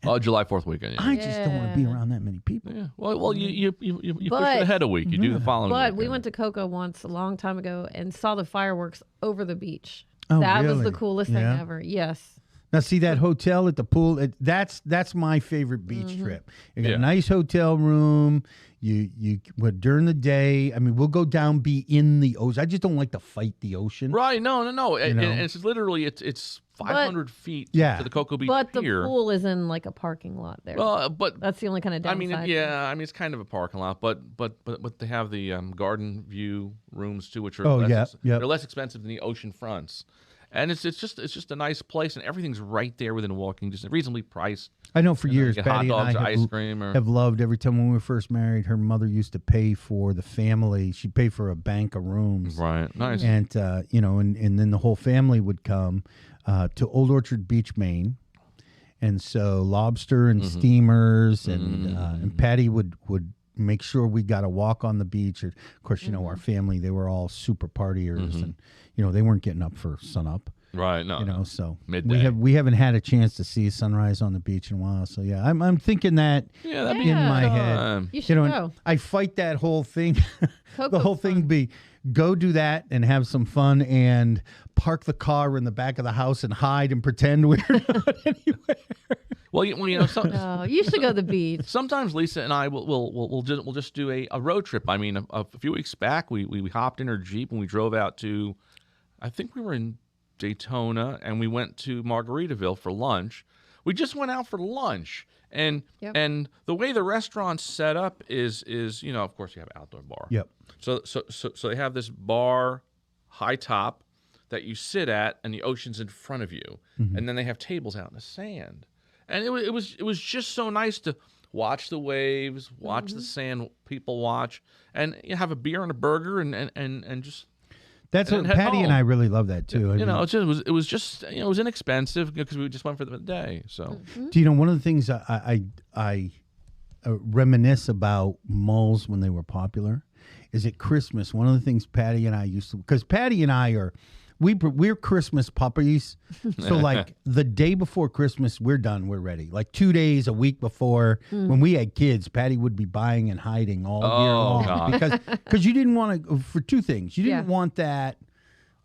S1: Oh, July 4th weekend. Yeah.
S3: I just don't want to be around that many people.
S1: Yeah. Well, you push
S2: But-
S1: it ahead a week. You do the following.
S2: But
S1: weekend.
S2: we went to Cocoa once a long time ago and saw the fireworks over the beach.
S3: Oh,
S2: That was the
S3: really?
S2: coolest thing
S3: Yeah?
S2: ever. Yes.
S3: Now, see that hotel at the pool? That's my favorite beach trip. You got
S1: Yeah.
S3: a nice hotel room. During the day. I mean, we'll go down, be in the ocean. I just don't like to fight the ocean.
S1: Right? No. And
S3: know?
S1: it's literally it's 500 feet
S3: Yeah.
S1: to the Cocoa Beach
S2: But the
S1: pier.
S2: pool is in like a parking lot there.
S1: But
S2: That's the only kind of
S1: I
S2: downside.
S1: mean, it's kind of a parking lot, but they have the garden view rooms too, which are they're less expensive than the ocean fronts, and it's just a nice place, and everything's right there within walking distance, reasonably priced.
S3: I know for years,
S1: get hot
S3: Patty
S1: dogs,
S3: and I
S1: ice cream, or
S3: have loved every time when we were first married. Her mother used to pay for the family. She'd pay for a bank of rooms.
S1: right, nice.
S3: And, and then the whole family would come to Old Orchard Beach, Maine. And so lobster and steamers, and Patty would make sure we got a walk on the beach. Of course, our family, they were all super partiers, and, they weren't getting up for sunup.
S1: Right, no,
S3: So
S1: midday.
S3: we haven't had a chance to see sunrise on the beach in a while. So yeah, I'm thinking that
S1: Yeah, that'd be
S3: in my
S1: fun.
S3: head.
S2: You should
S3: and
S2: go.
S3: I fight that whole thing. The
S2: Coco's
S3: whole thing
S2: fun.
S3: be go do that and have some fun and park the car in the back of the house and hide and pretend we're not anywhere.
S1: Well,
S2: No, you should go to the beach.
S1: sometimes Lisa and I will just do a road trip. I mean, a few weeks back, we hopped in her Jeep and we drove out to, I think we were in Daytona, and we went to Margaritaville for lunch. We just went out for lunch, and
S2: Yep.
S1: and the way the restaurant's set up is of course you have an outdoor bar.
S3: Yep.
S1: So they have this bar, high top, that you sit at, and the ocean's in front of you, and then they have tables out in the sand, and it was just so nice to watch the waves, watch the sand, people watch, and you have a beer and a burger, and just.
S3: That's
S1: And
S3: what
S1: then head
S3: Patty and
S1: home.
S3: I really love that too. I mean,
S1: It was just it was inexpensive because we just went for the day. So
S3: do you know one of the things I reminisce about malls when they were popular is at Christmas. One of the things Patty and I used to, because Patty and I we're Christmas puppies. So like the day before Christmas, we're done. We're ready. Like 2 days, a week before, when we had kids, Patty would be buying and hiding all year long
S1: God.
S3: because you didn't want to, for two things. You didn't
S2: Yeah.
S3: want that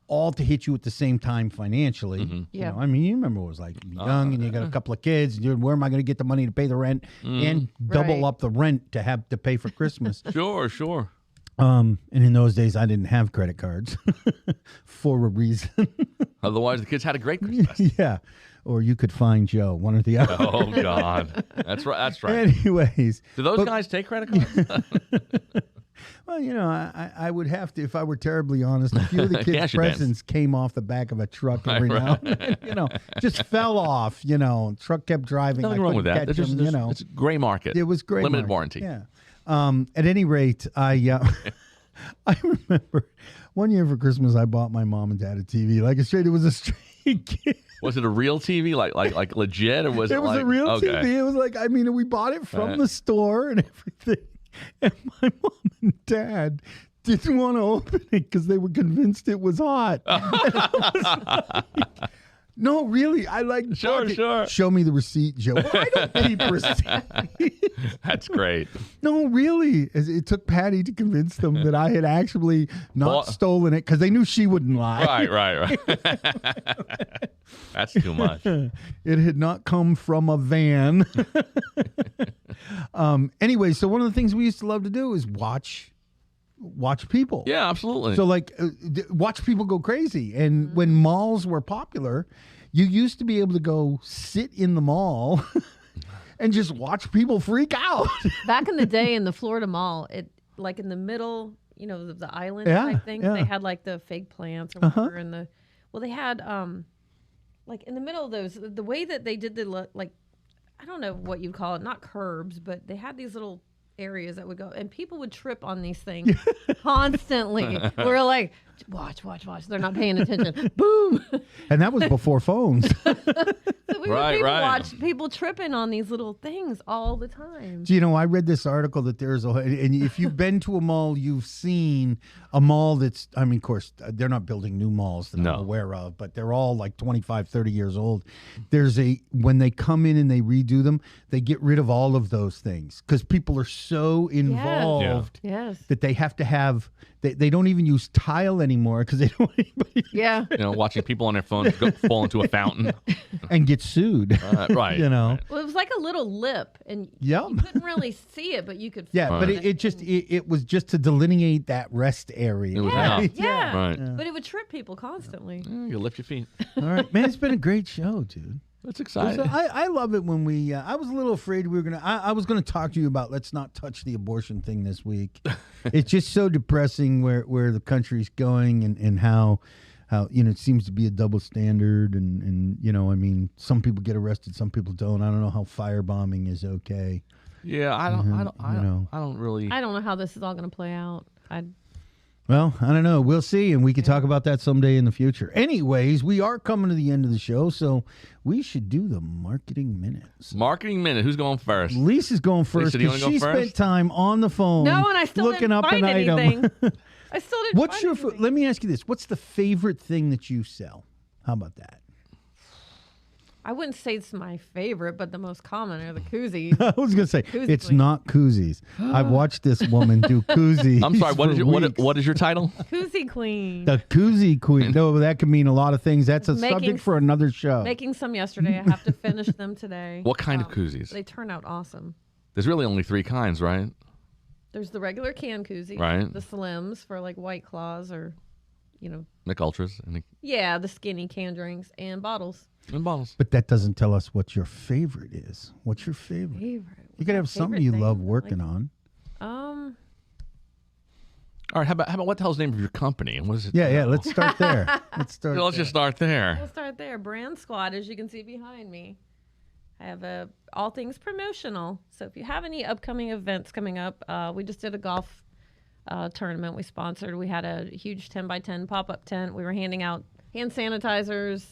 S3: all to hit you at the same time financially.
S2: Yeah.
S3: I mean, you remember what it was like. You're young and you got a couple of kids. And where am I going to get the money to pay the rent and double
S2: Right.
S3: up the rent to have to pay for Christmas?
S1: sure.
S3: And in those days, I didn't have credit cards for a reason.
S1: Otherwise, the kids had a great Christmas.
S3: Yeah. Or you could find Joe, one or the other.
S1: Oh God, that's right. That's right.
S3: Anyways.
S1: Do those guys take credit cards?
S3: Well, I would have to, if I were terribly honest, a few of the kids'
S1: Cash advance.
S3: presents came off the back of a truck every now and then, just fell off, truck kept driving.
S1: Nothing
S3: I
S1: wrong with
S3: couldn't
S1: that.
S3: catch them,
S1: It's gray market.
S3: It was great.
S1: Limited
S3: market.
S1: warranty.
S3: Yeah. At any rate, I remember one year for Christmas, I bought my mom and dad a TV. It was a straight gift.
S1: Was it a real TV, like legit, or was it?
S3: It was
S1: like,
S3: a real
S1: okay.
S3: TV. It was we bought it from the store and everything. And my mom and dad didn't want to open it because they were convinced it was hot. And I was like, No, really, I like.
S1: Sure, sure.
S3: Show me the receipt, Joe. Well, I don't keep receipts.
S1: That's great.
S3: No, really. It took Patty to convince them that I had actually not stolen it because they knew she wouldn't lie.
S1: Right. That's too much.
S3: It had not come from a van. Anyway, so one of the things we used to love to do is watch people.
S1: Yeah, absolutely.
S3: So like watch people go crazy. And when malls were popular, you used to be able to go sit in the mall and just watch people freak out.
S2: Back in the day in the Florida Mall, it like in the middle, the island type thing, they had like the fake plants or whatever and they had like in the middle of those, the way that they did like I don't know what you'd call it, not curbs, but they had these little areas that would go and people would trip on these things constantly. We're like, watch, they're not paying attention. Boom.
S3: And that was before phones.
S2: So we would watch people tripping on these little things all the time.
S3: Do you know, I read this article that there's and if you've been to a mall, you've seen a mall that's, I mean, of course, they're not building new malls that I'm aware of, but they're all like 25, 30 years old. When they come in and they redo them, they get rid of all of those things because people are so involved that they have to have, they don't even use tile anymore because they don't want anybody
S1: watching people on their phones fall into a fountain
S3: and get sued.
S1: Right.
S3: Well,
S2: it was like a little lip and you couldn't really see it, but you could feel
S3: but it was just to delineate that rest area.
S1: Right?
S2: But it would trip people constantly.
S1: You lift your feet.
S3: All right, man, it's been a great show, dude.
S1: That's exciting.
S3: I love it when we. I was a little afraid we were gonna. I was gonna talk to you about let's not touch the abortion thing this week. It's just so depressing where the country's going and how it seems to be a double standard and I mean some people get arrested, some people don't. I don't know how firebombing is okay.
S1: Yeah, I don't really.
S2: I don't know how this is all gonna play out.
S3: Well, I don't know. We'll see, and we can talk about that someday in the future. Anyways, we are coming to the end of the show, so we should do the marketing minutes.
S1: Marketing minute. Who's going first?
S3: Lisa's going first because she spent time on the phone.
S2: No, and I still
S3: looking
S2: didn't
S3: up
S2: find
S3: an
S2: anything.
S3: item.
S2: I still didn't.
S3: Let me ask you this: what's the favorite thing that you sell? How about that?
S2: I wouldn't say it's my favorite, but the most common are the koozies.
S3: I was going to say, it's
S2: queen.
S3: not koozies. I've watched this woman do koozies.
S1: I'm sorry, what is your title?
S2: Koozie queen.
S3: The koozie queen. No, that could mean a lot of things. That's a subject for another show.
S2: Making some yesterday. I have to finish them today.
S1: What kind of koozies?
S2: They turn out awesome.
S1: There's really only 3 kinds, right?
S2: There's the regular can koozie.
S1: Right.
S2: The Slims for like White Claws or,
S1: Mick Ultras.
S2: the skinny can drinks and bottles.
S3: But that doesn't tell us what your favorite is. What's your favorite? You could have something you love working on.
S1: All right. How about what the hell's the name of your company and what is it?
S3: Yeah. Let's start there. Let's
S1: just start there.
S2: We'll start there. Brand Squad, as you can see behind me. I have all things promotional. So if you have any upcoming events coming up, we just did a golf tournament we sponsored. We had a huge 10x10 pop-up tent. We were handing out hand sanitizers.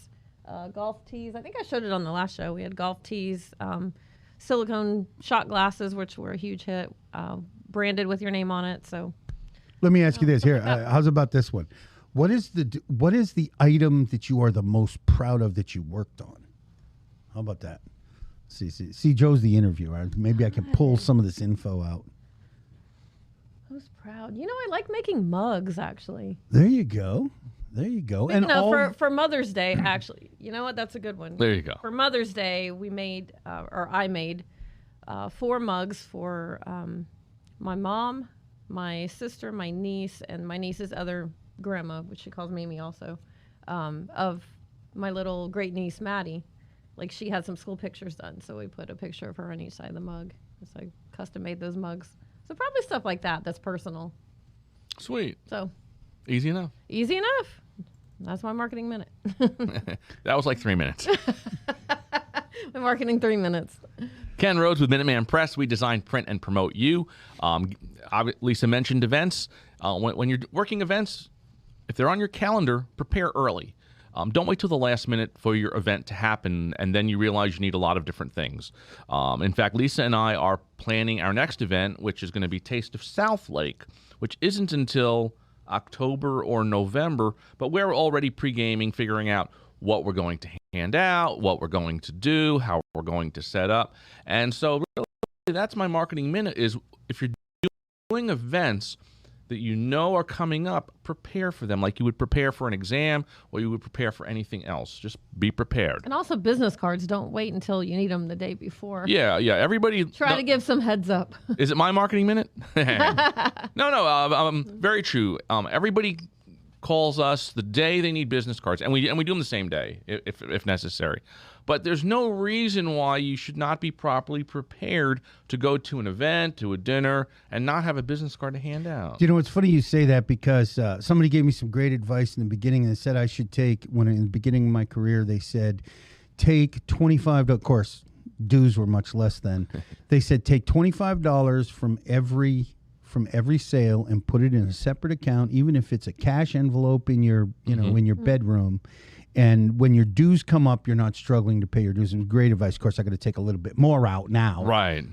S2: Golf tees. I think I showed it on the last show. We had golf tees, silicone shot glasses, which were a huge hit, branded with your name on it. So,
S3: let me ask you this here. How's about this one? What is the item that you are the most proud of that you worked on? How about that? See, Joe's the interviewer. Maybe I can pull some of this info out.
S2: Who's proud? I like making mugs. Actually.
S3: There you go. And
S2: for Mother's Day, actually, you know what? That's a good one.
S1: There you go.
S2: For Mother's Day, we made, I made 4 mugs for my mom, my sister, my niece, and my niece's other grandma, which she calls Mimi also, of my little great niece, Maddie. Like, she had some school pictures done, so we put a picture of her on each side of the mug. So I custom made those mugs. So probably stuff like that that's personal.
S1: Sweet.
S2: So.
S1: Easy enough.
S2: That's my marketing minute.
S1: That was like 3 minutes.
S2: My marketing 3 minutes.
S1: Ken Rhodes with Minuteman Press. We design, print, and promote you. Lisa mentioned events. When you're working events, if they're on your calendar, prepare early. Don't wait till the last minute for your event to happen, and then you realize you need a lot of different things. In fact, Lisa and I are planning our next event, which is going to be Taste of South Lake, which isn't until October or November, but we're already pre-gaming, figuring out what we're going to hand out, what we're going to do, how we're going to set up. And so really, that's my marketing minute is if you're doing events that you know are coming up, prepare for them like you would prepare for an exam or you would prepare for anything else. Just be prepared.
S2: And also business cards, don't wait until you need them the day before.
S1: Yeah. Everybody
S2: Try to give some heads up.
S1: Is it my marketing minute? No. Very true. Everybody calls us the day they need business cards, and we do them the same day if necessary. But there's no reason why you should not be properly prepared to go to an event, to a dinner, and not have a business card to hand out.
S3: You know, it's funny you say that because somebody gave me some great advice in the beginning and said I should take, when in the beginning of my career, they said, take $25, of course, dues were much less then. They said, take $25 from every sale and put it in a separate account, even if it's a cash envelope in your, in your bedroom. And when your dues come up, you're not struggling to pay your dues. And great advice. Of course, I got to take a little bit more out now.
S1: Right.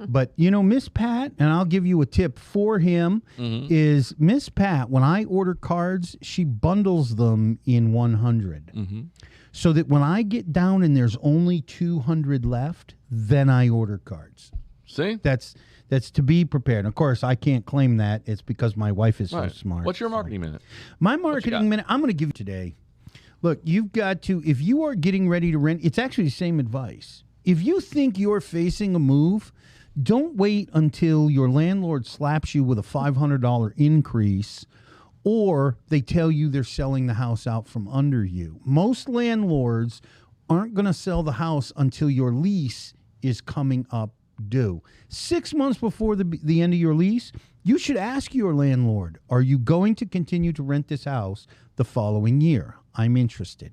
S3: But, Miss Pat, and I'll give you a tip for him, is Miss Pat, when I order cards, she bundles them in 100. So that when I get down and there's only 200 left, then I order cards.
S1: See?
S3: That's to be prepared. Of course, I can't claim that. It's because my wife is so smart.
S1: What's your marketing minute?
S3: My marketing minute, I'm going to give you today. Look, you've got to, if you are getting ready to rent, it's actually the same advice. If you think you're facing a move, don't wait until your landlord slaps you with a $500 increase or they tell you they're selling the house out from under you. Most landlords aren't going to sell the house until your lease is coming up due. 6 months before the end of your lease, you should ask your landlord, are you going to continue to rent this house the following year? I'm interested.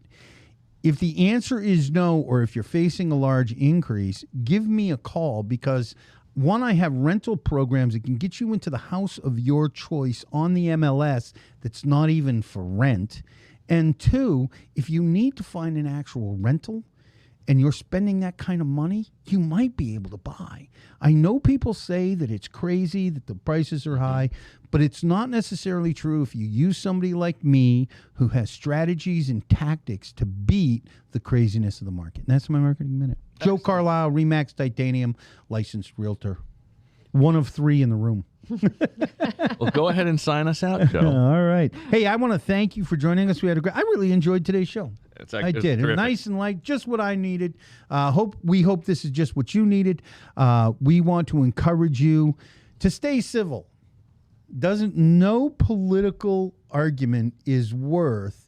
S3: If the answer is no, or if you're facing a large increase, give me a call because, one, I have rental programs that can get you into the house of your choice on the MLS that's not even for rent. And two, if you need to find an actual rental and you're spending that kind of money, you might be able to buy. I know people say that it's crazy, that the prices are high, but it's not necessarily true if you use somebody like me who has strategies and tactics to beat the craziness of the market. And that's my marketing minute. Joe Carlisle, Remax Titanium, licensed realtor. One of 3 in the room.
S1: Well, go ahead and sign us out, Joe.
S3: All right. Hey, I want to thank you for joining us. I really enjoyed today's show. I did. Nice and light, just what I needed. We hope this is just what you needed. We want to encourage you to stay civil. No political argument is worth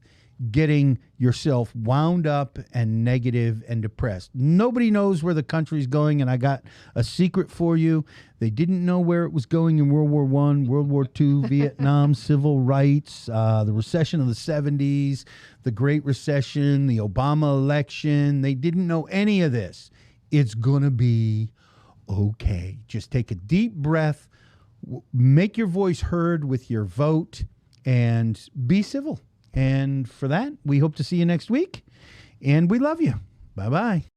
S3: getting yourself wound up and negative and depressed. Nobody knows where the country's going, and I got a secret for you. They didn't know where it was going in World War I, World War II, Vietnam, civil rights, the recession of the 70s, the Great Recession, the Obama election. They didn't know any of this. It's going to be okay. Just take a deep breath, make your voice heard with your vote, and be civil. And for that, we hope to see you next week. And we love you. Bye-bye.